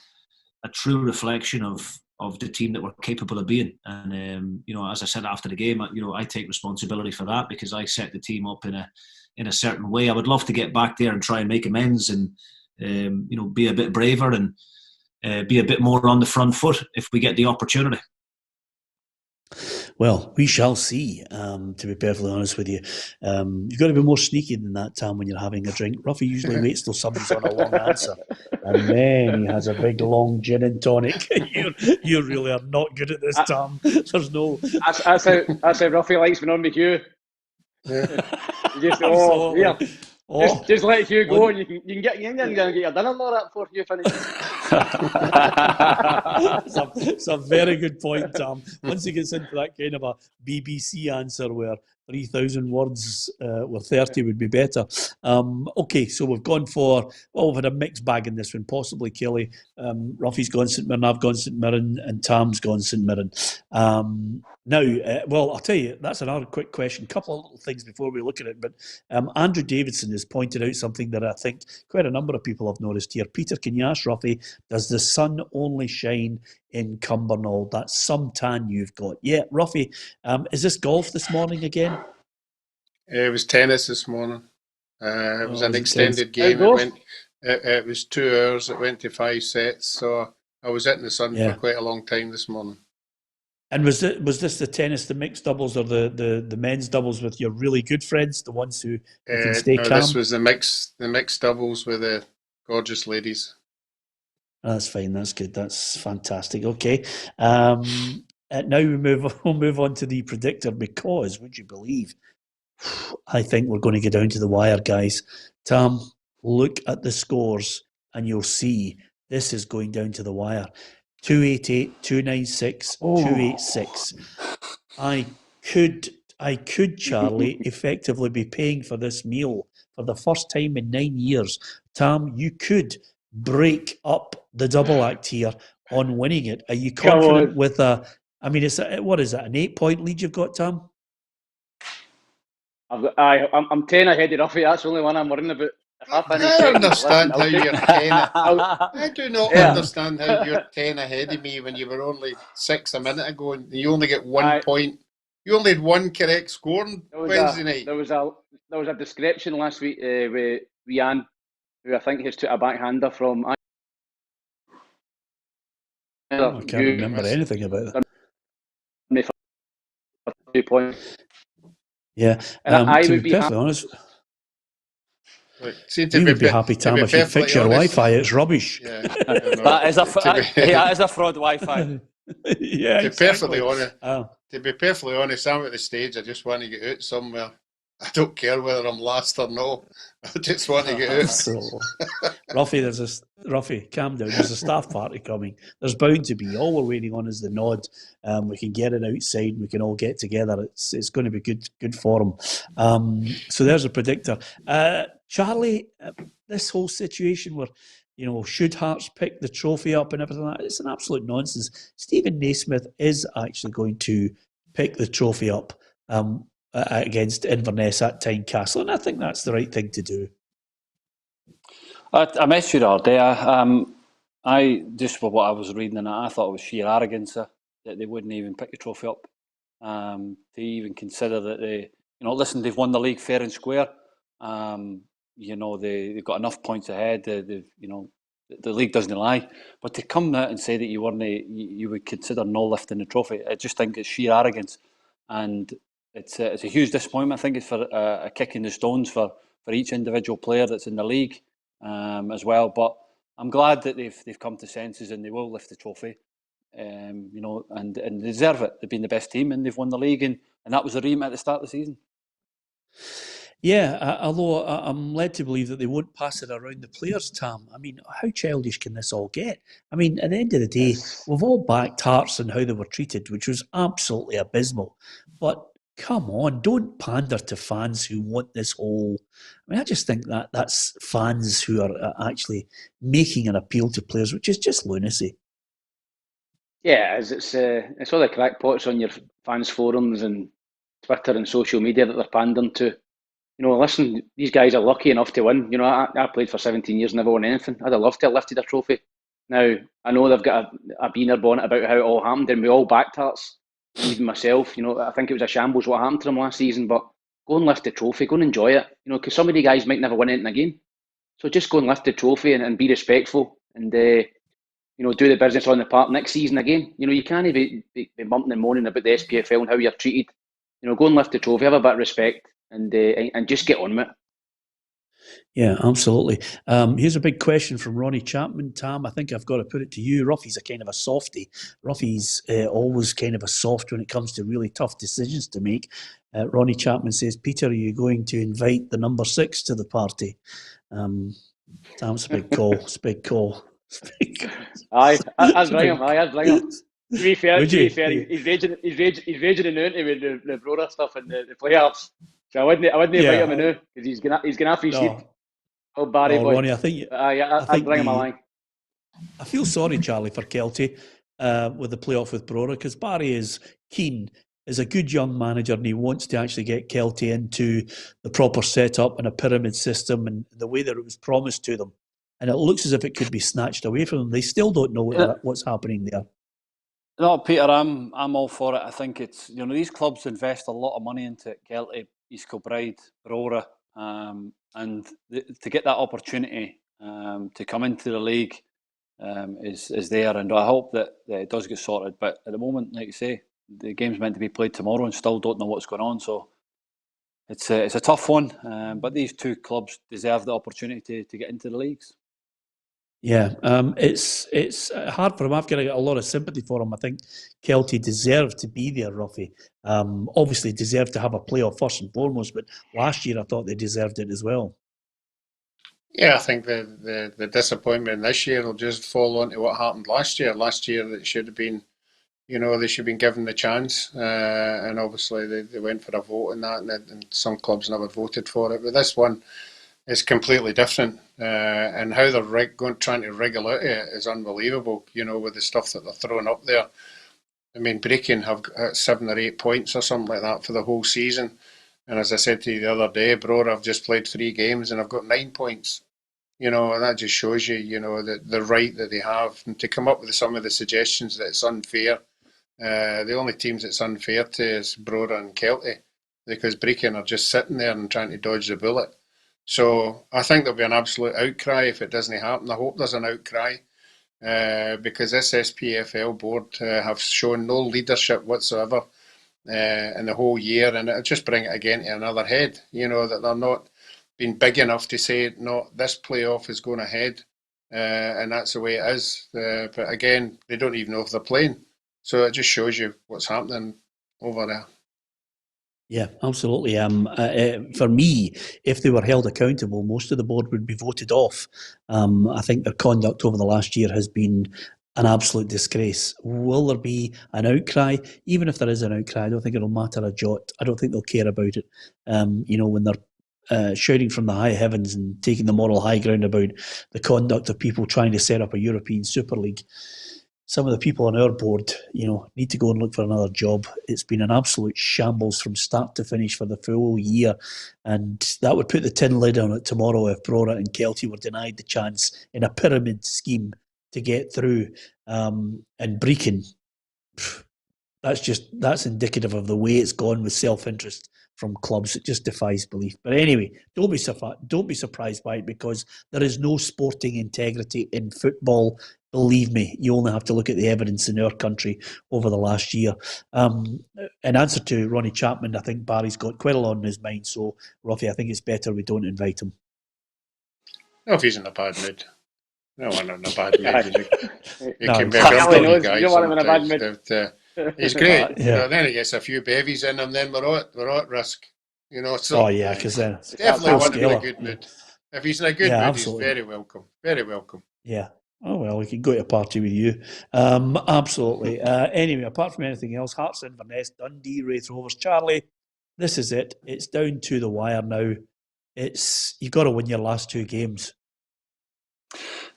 Speaker 10: true reflection of the team that we're capable of being. And, as I said after the game, I take responsibility for that, because I set the team up in a certain way. I would love to get back there and try and make amends and, be a bit braver and be a bit more on the front foot if we get the opportunity.
Speaker 2: Well, we shall see, to be perfectly honest with you. You've got to be more sneaky than that, Tam, when you're having a drink. Roughie usually waits till somebody's on a long answer, and then he has a big, long gin and tonic. You really are not good at this, Tam. There's no...
Speaker 3: That's how Roughie likes when on with Hugh. Just, just let Hugh go, and you can get your dinner and all that before Hugh finishes.
Speaker 2: It's a very good point, Tam. Once he gets into that kind of a BBC answer where 3,000 words or 30 would be better. Okay, so we've gone for, we've had a mixed bag in this one. Possibly Kelly. Ruffy's gone St Mirren, I've gone St Mirren, and Tam's gone St Mirren. Now, I'll tell you, that's another quick question. A couple of little things before we look at it. But Andrew Davidson has pointed out something that I think quite a number of people have noticed here. Peter, can you ask Ruffy, does the sun only shine in Cumbernauld? That's some tan you've got. Yeah, Ruffy, is this golf this morning again?
Speaker 6: It was tennis this morning. It was an extended
Speaker 3: tennis
Speaker 6: game. It was 2 hours. It went to 5 sets. So I was out in the sun for quite a long time this morning.
Speaker 2: And was this the tennis, the mixed doubles, or the men's doubles with your really good friends, the ones who can stay calm?
Speaker 6: This was the mixed doubles with the gorgeous ladies.
Speaker 2: That's fine. That's good. That's fantastic. Okay. Now we'll move on to the predictor, because would you believe? I think we're going to get down to the wire, guys. Tam, look at the scores, and you'll see this is going down to the wire. 288, 296, 286. I could, Charlie, effectively be paying for this meal for the first time in 9 years. Tam, you could break up the double act here on winning it. Are you confident with what is it, an 8-point lead you've got, Tam?
Speaker 3: I'm 10 ahead of Ruffy. That's the only one I'm worrying about.
Speaker 6: I understand how you're 10. I do not understand how you're 10 ahead of me when you were only 6 a minute ago, and you only get 1 point. You only had 1 correct score on Wednesday night.
Speaker 3: There was a description last week with Jan, who I think has took a backhander from.
Speaker 2: I can't remember anything about that.
Speaker 3: 2 points.
Speaker 2: Yeah,
Speaker 3: and I
Speaker 2: to
Speaker 3: would
Speaker 2: be perfectly honest.
Speaker 6: We
Speaker 2: would be happy, Tam, if you fix your Wi-Fi. It's rubbish.
Speaker 4: Yeah, that is a fraud Wi-Fi.
Speaker 2: Yeah,
Speaker 6: to be perfectly honest, I'm at the stage I just want to get out somewhere. I don't care whether I'm last or no. I just want to get out.
Speaker 2: Ruffy, calm down. There's a staff party coming. There's bound to be. All we're waiting on is the nod. We can get it outside. We can all get together. It's going to be good form. So there's a predictor. Charlie, this whole situation where, should Hearts pick the trophy up and everything like that, it's an absolute nonsense. Steven Naismith is actually going to pick the trophy up against Inverness at Tynecastle, and I think that's the right thing to do.
Speaker 4: I messaged you the other day. I just for what I was reading, and I thought it was sheer arrogance that they wouldn't even pick the trophy up. To even consider that listen, they've won the league fair and square. They've got enough points ahead. The league doesn't lie. But to come out and say that you would consider no lifting the trophy, I just think it's sheer arrogance, and it's a huge disappointment. I think it's for a kick in the stones for each individual player that's in the league as well. But I'm glad that they've come to senses and they will lift the trophy. And they deserve it. They've been the best team and they've won the league, and that was the remit at the start of the season.
Speaker 2: Yeah, although I'm led to believe that they won't pass it around the players, Tam. I mean, how childish can this all get? I mean, at the end of the day, we've all backed Hearts and how they were treated, which was absolutely abysmal. But come on, don't pander to fans who want this whole... I mean, I just think that's fans who are actually making an appeal to players, which is just lunacy.
Speaker 3: Yeah, it's all the crackpots on your fans' forums and Twitter and social media that they're pandering to. Listen, these guys are lucky enough to win. I played for 17 years and never won anything. I'd have loved to have lifted a trophy. Now, I know they've got a beaner bonnet about how it all happened, and we all backed Hearts, even myself. I think it was a shambles what happened to them last season, but go and lift the trophy, go and enjoy it. Because some of the guys might never win anything again. So just go and lift the trophy and be respectful. And do the business on the park next season again. You can't be bumping and moaning about the SPFL and how you're treated. Go and lift the trophy, have a bit of respect, and just get on with it.
Speaker 2: Yeah, absolutely. Here's a big question from Ronnie Chapman. Tam, I think I've got to put it to you. Roughie's a kind of a softie. Roughie's always kind of a soft when it comes to really tough decisions to make. Ronnie Chapman says, Peter, are you going to invite the number 6 to the party? Tam's a big call. It's a big call.
Speaker 3: Aye, I'd bring him. I'd bring him. To be fair, he's raging into with the Brora stuff and the playoffs. So I wouldn't invite him now because he's gonna have to sleep. Oh, Barry boy.
Speaker 2: Ronnie, I think
Speaker 3: I'd bring him along.
Speaker 2: I feel sorry, Charlie, for Kelty with the playoff with Brora, because Barry is keen, is a good young manager, and he wants to actually get Kelty into the proper setup and a pyramid system and the way that it was promised to them. And it looks as if it could be snatched away from them. They still don't know what's happening there.
Speaker 4: No, Peter, I'm all for it. I think it's, these clubs invest a lot of money into it. Kelty, East Kilbride, Brora, and to get that opportunity to come into the league is there, and I hope that it does get sorted. But at the moment, like you say, the game's meant to be played tomorrow and still don't know what's going on. So it's a tough one, but these two clubs deserve the opportunity to get into the leagues.
Speaker 2: Yeah, it's hard for him. I've got a lot of sympathy for him. I think Kelty deserved to be there, Roughie. Obviously deserved to have a playoff first and foremost, but last year I thought they deserved it as well.
Speaker 6: Yeah, I think the disappointment this year will just fall onto what happened last year. Last year it should have been, they should have been given the chance, and obviously they went for a vote on that, and some clubs never voted for it. But this one is completely different, and how they're trying to wriggle out of it is unbelievable. With the stuff that they're throwing up there. I mean, Brecon have got 7 or 8 points or something like that for the whole season, and as I said to you the other day, Brora have just played 3 games and I've got 9 points. And that just shows you, the right that they have, and to come up with some of the suggestions that it's unfair. The only teams it's unfair to is Brora and Kelty, because Brecon are just sitting there and trying to dodge the bullet. So I think there'll be an absolute outcry if it doesn't happen. I hope there's an outcry, because this SPFL board have shown no leadership whatsoever in the whole year, and it'll just bring it again to another head. That they're not been big enough to say, no, this playoff is going ahead, and that's the way it is. But again, they don't even know if they're playing. So it just shows you what's happening over there.
Speaker 2: Yeah, absolutely. For me, if they were held accountable, most of the board would be voted off. I think their conduct over the last year has been an absolute disgrace. Will there be an outcry? Even if there is an outcry, I don't think it'll matter a jot. I don't think they'll care about it. When they're shouting from the high heavens and taking the moral high ground about the conduct of people trying to set up a European Super League. Some of the people on our board, need to go and look for another job. It's been an absolute shambles from start to finish for the full year. And that would put the tin lid on it tomorrow if Brora and Kelty were denied the chance in a pyramid scheme to get through. And Brecon, that's indicative of the way it's gone with self-interest from clubs. It just defies belief. But anyway, don't be surprised by it, because there is no sporting integrity in football. Believe me, you only have to look at the evidence in our country over the last year. In answer to Ronnie Chapman, I think Barry's got quite a lot on his mind. So, Roughie, I think it's better we don't invite him.
Speaker 6: No, if he's in a bad mood. No one in a bad mood. He
Speaker 3: No,
Speaker 6: can be a
Speaker 3: exactly.
Speaker 6: very
Speaker 3: knows
Speaker 6: guy
Speaker 3: you don't want him in a bad
Speaker 6: sometimes,
Speaker 3: mood.
Speaker 6: but, he's great.
Speaker 2: Yeah.
Speaker 6: Then he gets a few bevies in him, then we're all at risk. So
Speaker 2: Oh yeah, because then
Speaker 6: definitely
Speaker 2: full
Speaker 6: want him in a
Speaker 2: scale.
Speaker 6: good mood. If he's in a good mood,
Speaker 2: absolutely.
Speaker 6: he's very welcome. Very welcome.
Speaker 2: Yeah. Oh, well, we can go to a party with you. Absolutely. Anyway, apart from anything else, Hearts, Inverness, Dundee, Wraith Rovers. Charlie, this is it. It's down to the wire now. You've got to win your last 2 games.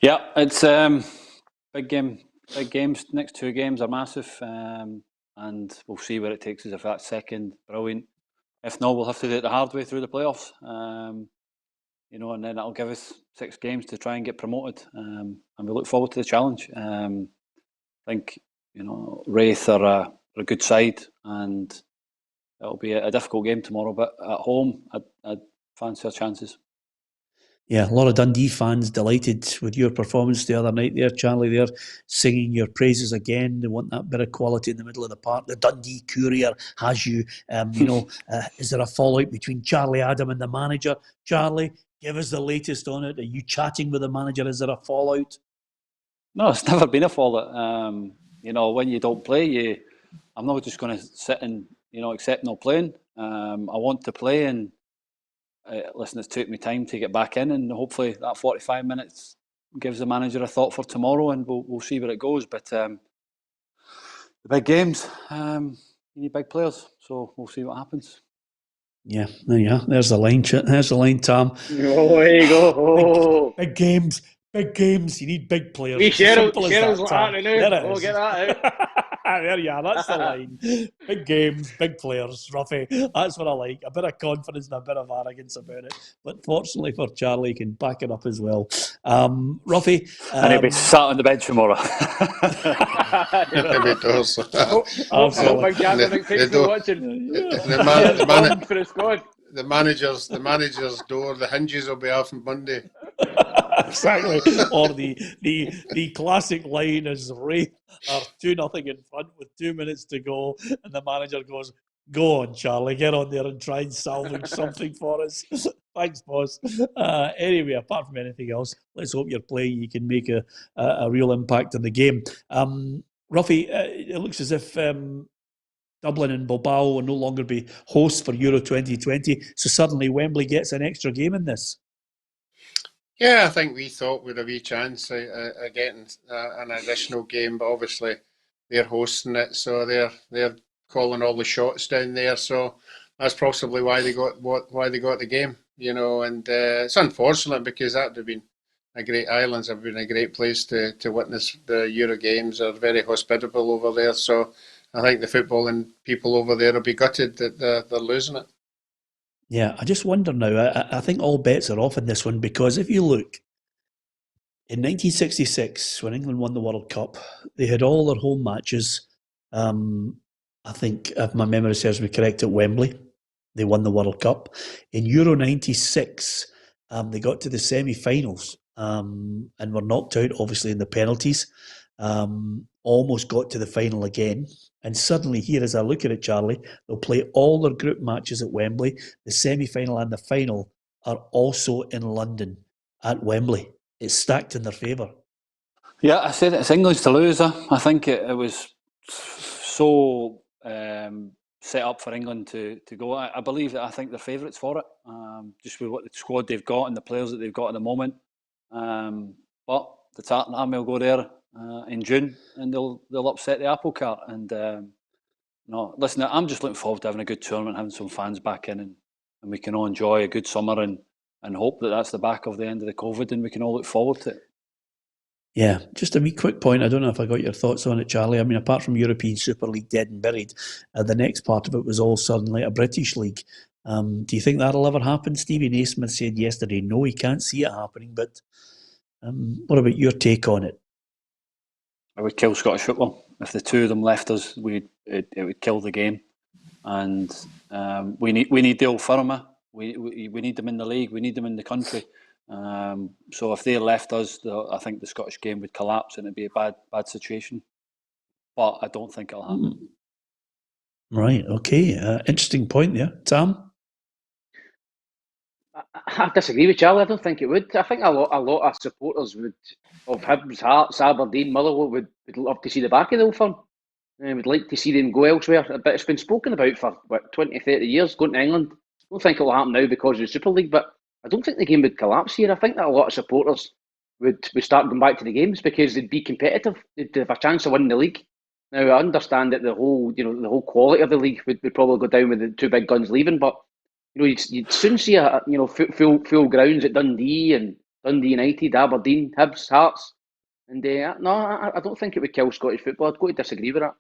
Speaker 4: Yeah, it's big game. Big games. Next 2 games are massive, and we'll see where it takes us. If that's second, brilliant. If not, we'll have to do it the hard way through the playoffs. And then that'll give us 6 games to try and get promoted. And we look forward to the challenge. I think, Wraith are a good side, and it'll be a difficult game tomorrow. But at home, I'd fancy our chances.
Speaker 2: Yeah, a lot of Dundee fans delighted with your performance the other night there, Charlie. They're singing your praises again. They want that bit of quality in the middle of the park. The Dundee Courier has you. Is there a fallout between Charlie Adam and the manager? Charlie, give us the latest on it. Are you chatting with the manager? Is there a fallout?
Speaker 4: No, it's never been a fallout. When you don't play, I'm not just going to sit and accept no playing. I want to play, and listen, it's took me time to get back in, and hopefully that 45 minutes gives the manager a thought for tomorrow, and we'll see where it goes. But the big games, you need big players, so we'll see what happens.
Speaker 2: Yeah, there you are. There's the line, there's the line, Tam.
Speaker 3: Oh, there you go.
Speaker 2: Big games. Big games, you need big players.
Speaker 3: We
Speaker 2: Cheryl's
Speaker 3: like that now. Get that out.
Speaker 2: There you are, that's the line. Big games, big players, Roughie. That's what I like. A bit of confidence and a bit of arrogance about it. But fortunately for Charlie, he can back it up as well. Roughie.
Speaker 4: And he'll be sat on the bench tomorrow.
Speaker 6: He'll be doors. The manager's door, the hinges will be off on Monday.
Speaker 2: Exactly. Or the classic line is Ray are 2-0 in front with 2 minutes to go, and the manager goes, "Go on, Charlie, get on there and try and salvage something for us." Thanks, boss. Anyway, apart from anything else, let's hope you're playing. You can make a real impact in the game. Roughie, it looks as if Dublin and Bilbao will no longer be hosts for Euro 2020, so suddenly Wembley gets an extra game in this.
Speaker 6: Yeah, I think we thought we'd have a wee chance of getting an additional game, but obviously they're hosting it, so they're calling all the shots down there. So that's possibly why they got the game, And it's unfortunate because that would have been a great. Ireland's have been a great place to witness the Euro games. They're very hospitable over there, so I think the footballing people over there will be gutted that they're losing it.
Speaker 2: Yeah, I just wonder now, I think all bets are off in this one, because if you look, in 1966, when England won the World Cup, they had all their home matches, I think, if my memory serves me correct, at Wembley. They won the World Cup. In Euro 96, they got to the semi-finals and were knocked out, obviously, in the penalties. Almost got to the final again. And suddenly here, as I look at it, Charlie, they'll play all their group matches at Wembley. The semi-final and the final are also in London at Wembley. It's stacked in their favour.
Speaker 4: Yeah, I said it's England's to lose. I think it was so set up for England to go. I believe that I think they're favourites for it, just with what the squad they've got and the players that they've got at the moment. But the Tartan Army will go there in June, and they'll upset the apple cart. And listen, I'm just looking forward to having a good tournament, having some fans back in, and we can all enjoy a good summer and hope that that's the back of the end of the COVID, and we can all look forward to it.
Speaker 2: Yeah, just a wee quick point. I don't know if I got your thoughts on it, Charlie. I mean, apart from European Super League dead and buried, the next part of it was all suddenly a British league. Do you think that'll ever happen? Steven Naismith said yesterday, no, he can't see it happening. But what about your take on it?
Speaker 4: It would kill Scottish football. If the two of them left us, it would kill the game. And we need the old firma. We need them in the league. We need them in the country. So if they left us, I think the Scottish game would collapse, and it'd be a bad situation. But I don't think it'll happen.
Speaker 2: Right. Okay. Interesting point there, Tam.
Speaker 3: I disagree with Charlie. I don't think it would. I think a lot of supporters of Hibs, Hearts, Aberdeen, Motherwell would love to see the back of the old firm. Would like to see them go elsewhere. But it's been spoken about for 20, 30 years, going to England. I don't think it'll happen now because of the Super League, but I don't think the game would collapse here. I think that a lot of supporters would start going back to the games because they'd be competitive. They'd have a chance of winning the league. Now, I understand that the whole quality of the league would probably go down with the two big guns leaving, but you'd soon see full grounds at Dundee United, Aberdeen, Hibs, Hearts, and I don't think it would kill Scottish football. I'd go to disagree with that.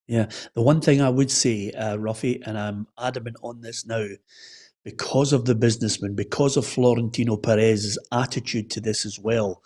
Speaker 2: Yeah, the one thing I would say, Roughie, and I'm adamant on this now, because of the businessman, because of Florentino Perez's attitude to this as well,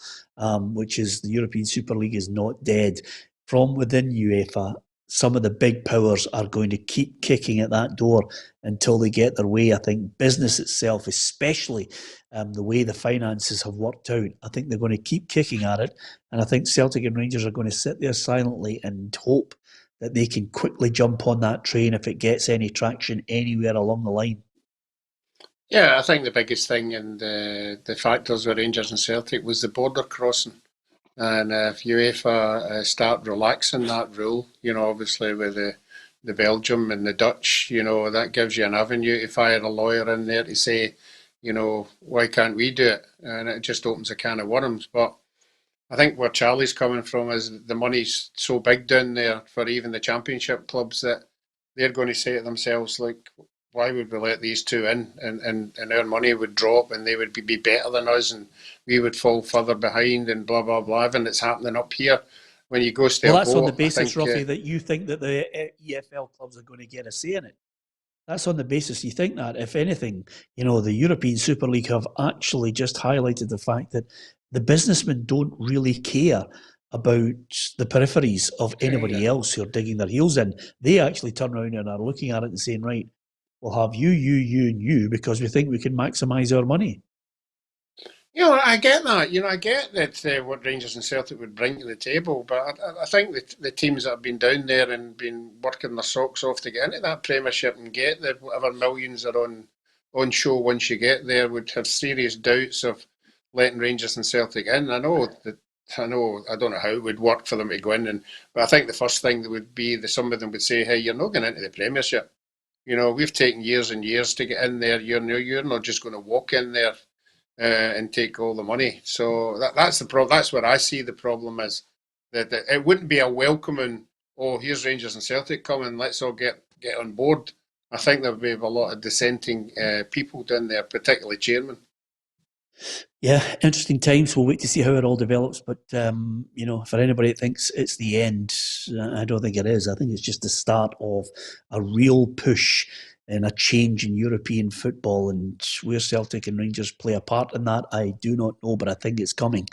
Speaker 2: which is the European Super League is not dead. From within UEFA, some of the big powers are going to keep kicking at that door until they get their way. I think business itself, especially the way the finances have worked out, I think they're going to keep kicking at it. And I think Celtic and Rangers are going to sit there silently and hope that they can quickly jump on that train if it gets any traction anywhere along the line.
Speaker 6: Yeah, I think the biggest thing and the factors with Rangers and Celtic was the border crossing. And if UEFA start relaxing that rule, obviously with the Belgium and the Dutch, that gives you an avenue to fire a lawyer in there to say, why can't we do it? And it just opens a can of worms. But I think where Charlie's coming from is the money's so big down there for even the championship clubs that they're going to say to themselves, like, why would we let these two in and our money would drop and they would be better than us and we would fall further behind and blah, blah, blah. And it's happening up here. When you go step
Speaker 2: that's on the basis, Roughie, that you think that the EFL clubs are going to get a say in it. That's on the basis you think that. If anything, the European Super League have actually just highlighted the fact that the businessmen don't really care about the peripheries of anybody else who are digging their heels in. They actually turn around and are looking at it and saying, right, we'll have you, and you, because we think we can maximise our money.
Speaker 6: I get that. I get that what Rangers and Celtic would bring to the table, but I think the teams that have been down there and been working their socks off to get into that Premiership and get the whatever millions are on show once you get there would have serious doubts of letting Rangers and Celtic in. I don't know how it would work for them to go in, but I think the first thing that would be that some of them would say, hey, you're not going into the Premiership. We've taken years and years to get in there. You're not just going to walk in there and take all the money. So that's the problem. That's where I see the problem is that it wouldn't be a welcoming, oh, here's Rangers and Celtic coming, let's all get on board. I think there would be a lot of dissenting people down there, particularly chairmen.
Speaker 2: Yeah, interesting times. We'll wait to see how it all develops. But, for anybody that thinks it's the end, I don't think it is. I think it's just the start of a real push and a change in European football. And where Celtic and Rangers play a part in that, I do not know, but I think it's coming.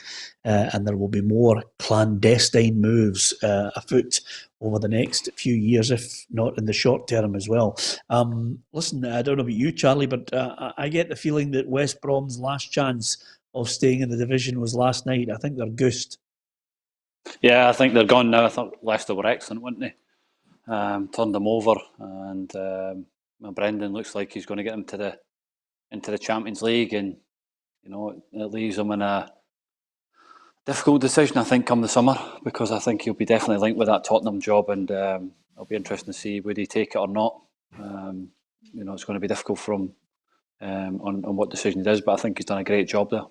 Speaker 2: And there will be more clandestine moves afoot over the next few years, if not in the short term as well. Listen, I don't know about you, Charlie, but I get the feeling that West Brom's last chance of staying in the division was last night. I think they're goosed.
Speaker 4: Yeah, I think they're gone now. I thought Leicester were excellent, weren't they? Turned them over, and Brendan looks like he's going to get them into the Champions League, and it leaves him in a difficult decision, I think, come the summer, because I think he'll be definitely linked with that Tottenham job, and it'll be interesting to see would he take it or not. It's going to be difficult for him on what decision he does, but I think he's done a great job there.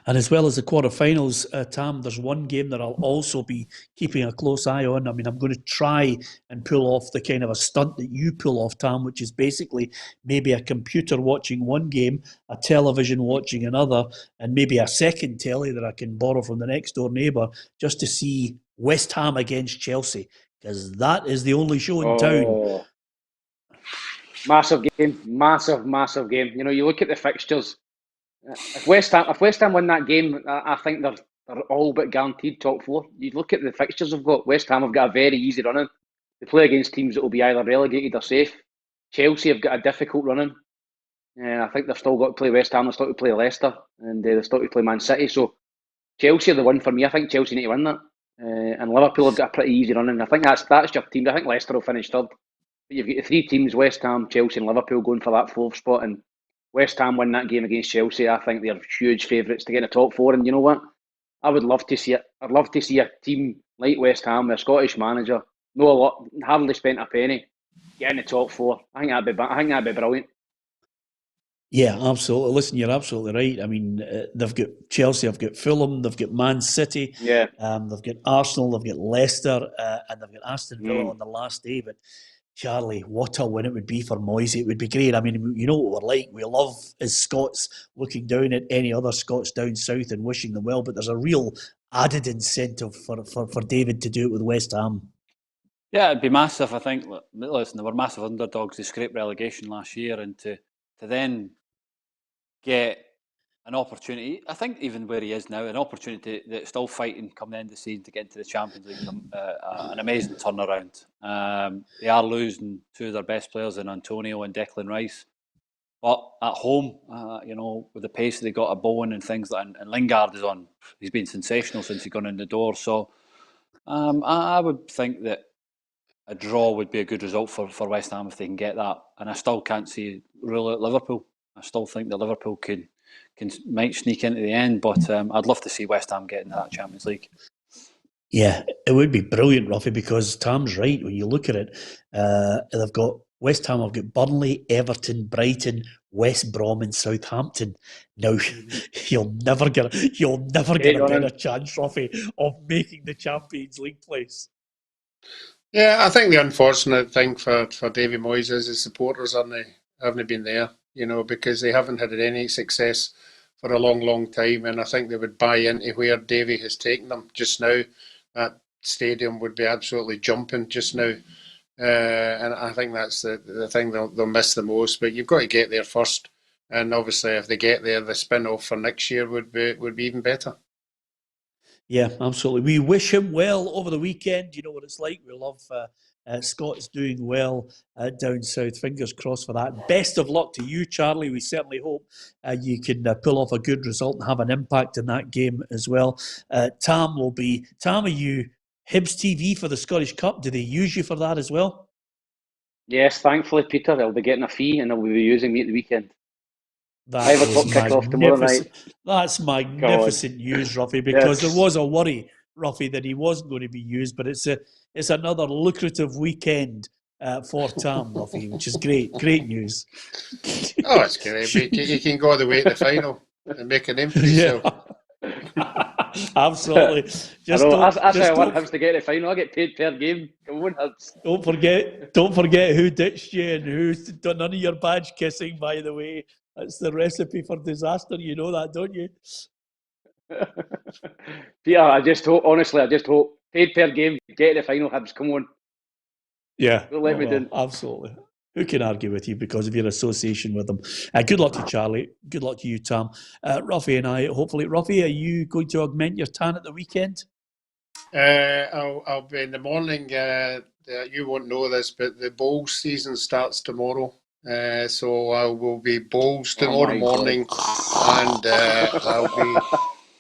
Speaker 2: And as well as the quarterfinals, Tam, there's one game that I'll also be keeping a close eye on. I mean, I'm going to try and pull off the kind of a stunt that you pull off, Tam, which is basically maybe a computer watching one game, a television watching another, and maybe a second telly that I can borrow from the next door neighbour just to see West Ham against Chelsea, because that is the only show in town.
Speaker 3: Massive game, massive game. You look at the fixtures. If West Ham win that game, I think they're all but guaranteed top four. You look at the fixtures they've got. West Ham have got a very easy run in. They play against teams that will be either relegated or safe. Chelsea have got a difficult run in. I think they've still got to play West Ham. They've still got to play Leicester, and they've still got to play Man City. So Chelsea are the one for me. I think Chelsea need to win that. And Liverpool have got a pretty easy run in. I think that's your team. I think Leicester will finish third. But you've got the three teams: West Ham, Chelsea, and Liverpool going for that fourth spot. And West Ham win that game against Chelsea. I think they're huge favourites to get in the top four. And you know what? I would love to see it. I'd love to see a team like West Ham, a Scottish manager, hardly spent a penny, get in the top four. I think that'd be brilliant.
Speaker 2: Yeah, absolutely. Listen, you're absolutely right. I mean, they've got Chelsea, they've got Fulham, they've got Man City, they've got Arsenal, they've got Leicester, and they've got Aston Villa on the last day. But Charlie, what a win it would be for Moisey. It would be great. I mean, you know what we're like. We love, as Scots, looking down at any other Scots down south and wishing them well, but there's a real added incentive for David to do it with West Ham.
Speaker 4: Yeah, it'd be massive, I think. Listen, they were massive underdogs. They scraped relegation last year, and to then get an opportunity. I think even where he is now, an opportunity that's still fighting come the end of the season to get into the Champions League. An amazing turnaround. They are losing two of their best players in Antonio and Declan Rice. But at home, with the pace they got at Bowen and things like and Lingard is on. He's been sensational since he gone in the door. So I would think that a draw would be a good result for West Ham if they can get that. And I still can't see rule out Liverpool. I still think that Liverpool might sneak into the end, but I'd love to see West Ham get into that Champions League.
Speaker 2: Yeah, it would be brilliant, Roughie, because Tam's right. When you look at it, they've got West Ham, have got Burnley, Everton, Brighton, West Brom and Southampton. Now, you'll never get a better chance, Roughie, of making the Champions League place.
Speaker 6: Yeah, I think the unfortunate thing for Davy Moyes is his supporters haven't been there, because they haven't had any success for a long, long time, and I think they would buy into where Davy has taken them just now. That stadium would be absolutely jumping just now, and I think that's the thing they'll miss the most. But you've got to get there first, and obviously if they get there, the spin-off for next year would be even better.
Speaker 2: Yeah, absolutely. We wish him well over the weekend. You know what it's like. We love Scott's doing well down south. Fingers crossed for that. Best of luck to you, Charlie. We certainly hope you can pull off a good result and have an impact in that game as well. Tam, are you Hibs TV for the Scottish Cup? Do they use you for that as well?
Speaker 3: Yes, thankfully, Peter. They'll be getting a fee and they'll be using me at the weekend.
Speaker 2: That's magnificent news, Roughie, because there was a worry, Roughie, that he wasn't going to be used, but it's another lucrative weekend for Tam, Roughie, which is great news.
Speaker 6: Oh, it's great. You can go all the way to the final and make a name for yourself.
Speaker 2: Absolutely.
Speaker 3: That's how I want Hibs to get to the final. I get paid per game. Come on, Hibs.
Speaker 2: Don't forget who ditched you and who's done none of your badge kissing, by the way. That's the recipe for disaster. You know that, don't you?
Speaker 3: Peter, I just hope paid per game, get to the final, Hibs. Come on.
Speaker 2: Yeah.
Speaker 3: Don't let me down.
Speaker 2: Absolutely. Who can argue with you because of your association with them? Good luck to Charlie. Good luck to you, Tam. Roughie and I, hopefully. Roughie, are you going to augment your tan at the weekend?
Speaker 6: I'll be in the morning. You won't know this, but the bowl season starts tomorrow. So I will be bowls tomorrow morning, and I'll be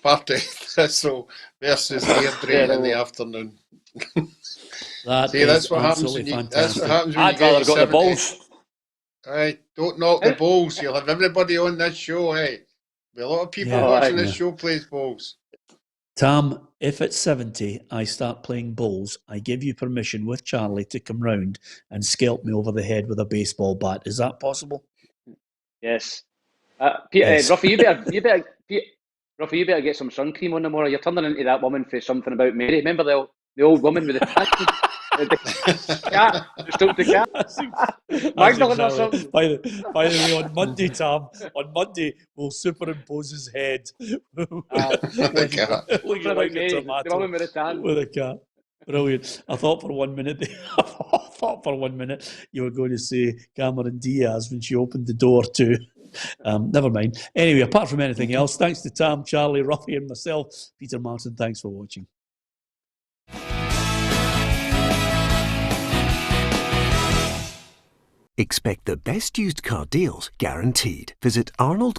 Speaker 6: party so versus Airdrie in the afternoon. That's what happens when you get
Speaker 4: I'd rather go to the bowls.
Speaker 6: Right, don't knock the bowls. You'll have everybody on this show. Hey, there'll be a lot of people watching this show plays bowls.
Speaker 2: Tam, if at 70 I start playing bowls, I give you permission with Charlie to come round and scalp me over the head with a baseball bat. Is that possible?
Speaker 3: Yes. Yes. Roughie, you better get some sun cream on tomorrow. You're turning into that woman for something about Mary. Remember the old woman with the cat? Just took the cat. Magdalene or something.
Speaker 2: By the way, on Monday, Tam, we'll superimpose his head with a cat. Brilliant. I thought for one minute you were going to say Cameron Diaz when she opened the door too. Never mind. Anyway, apart from anything else, thanks to Tam, Charlie, Roughie and myself, Peter Martin, thanks for watching.
Speaker 1: Expect the best used car deals guaranteed. Visit Arnold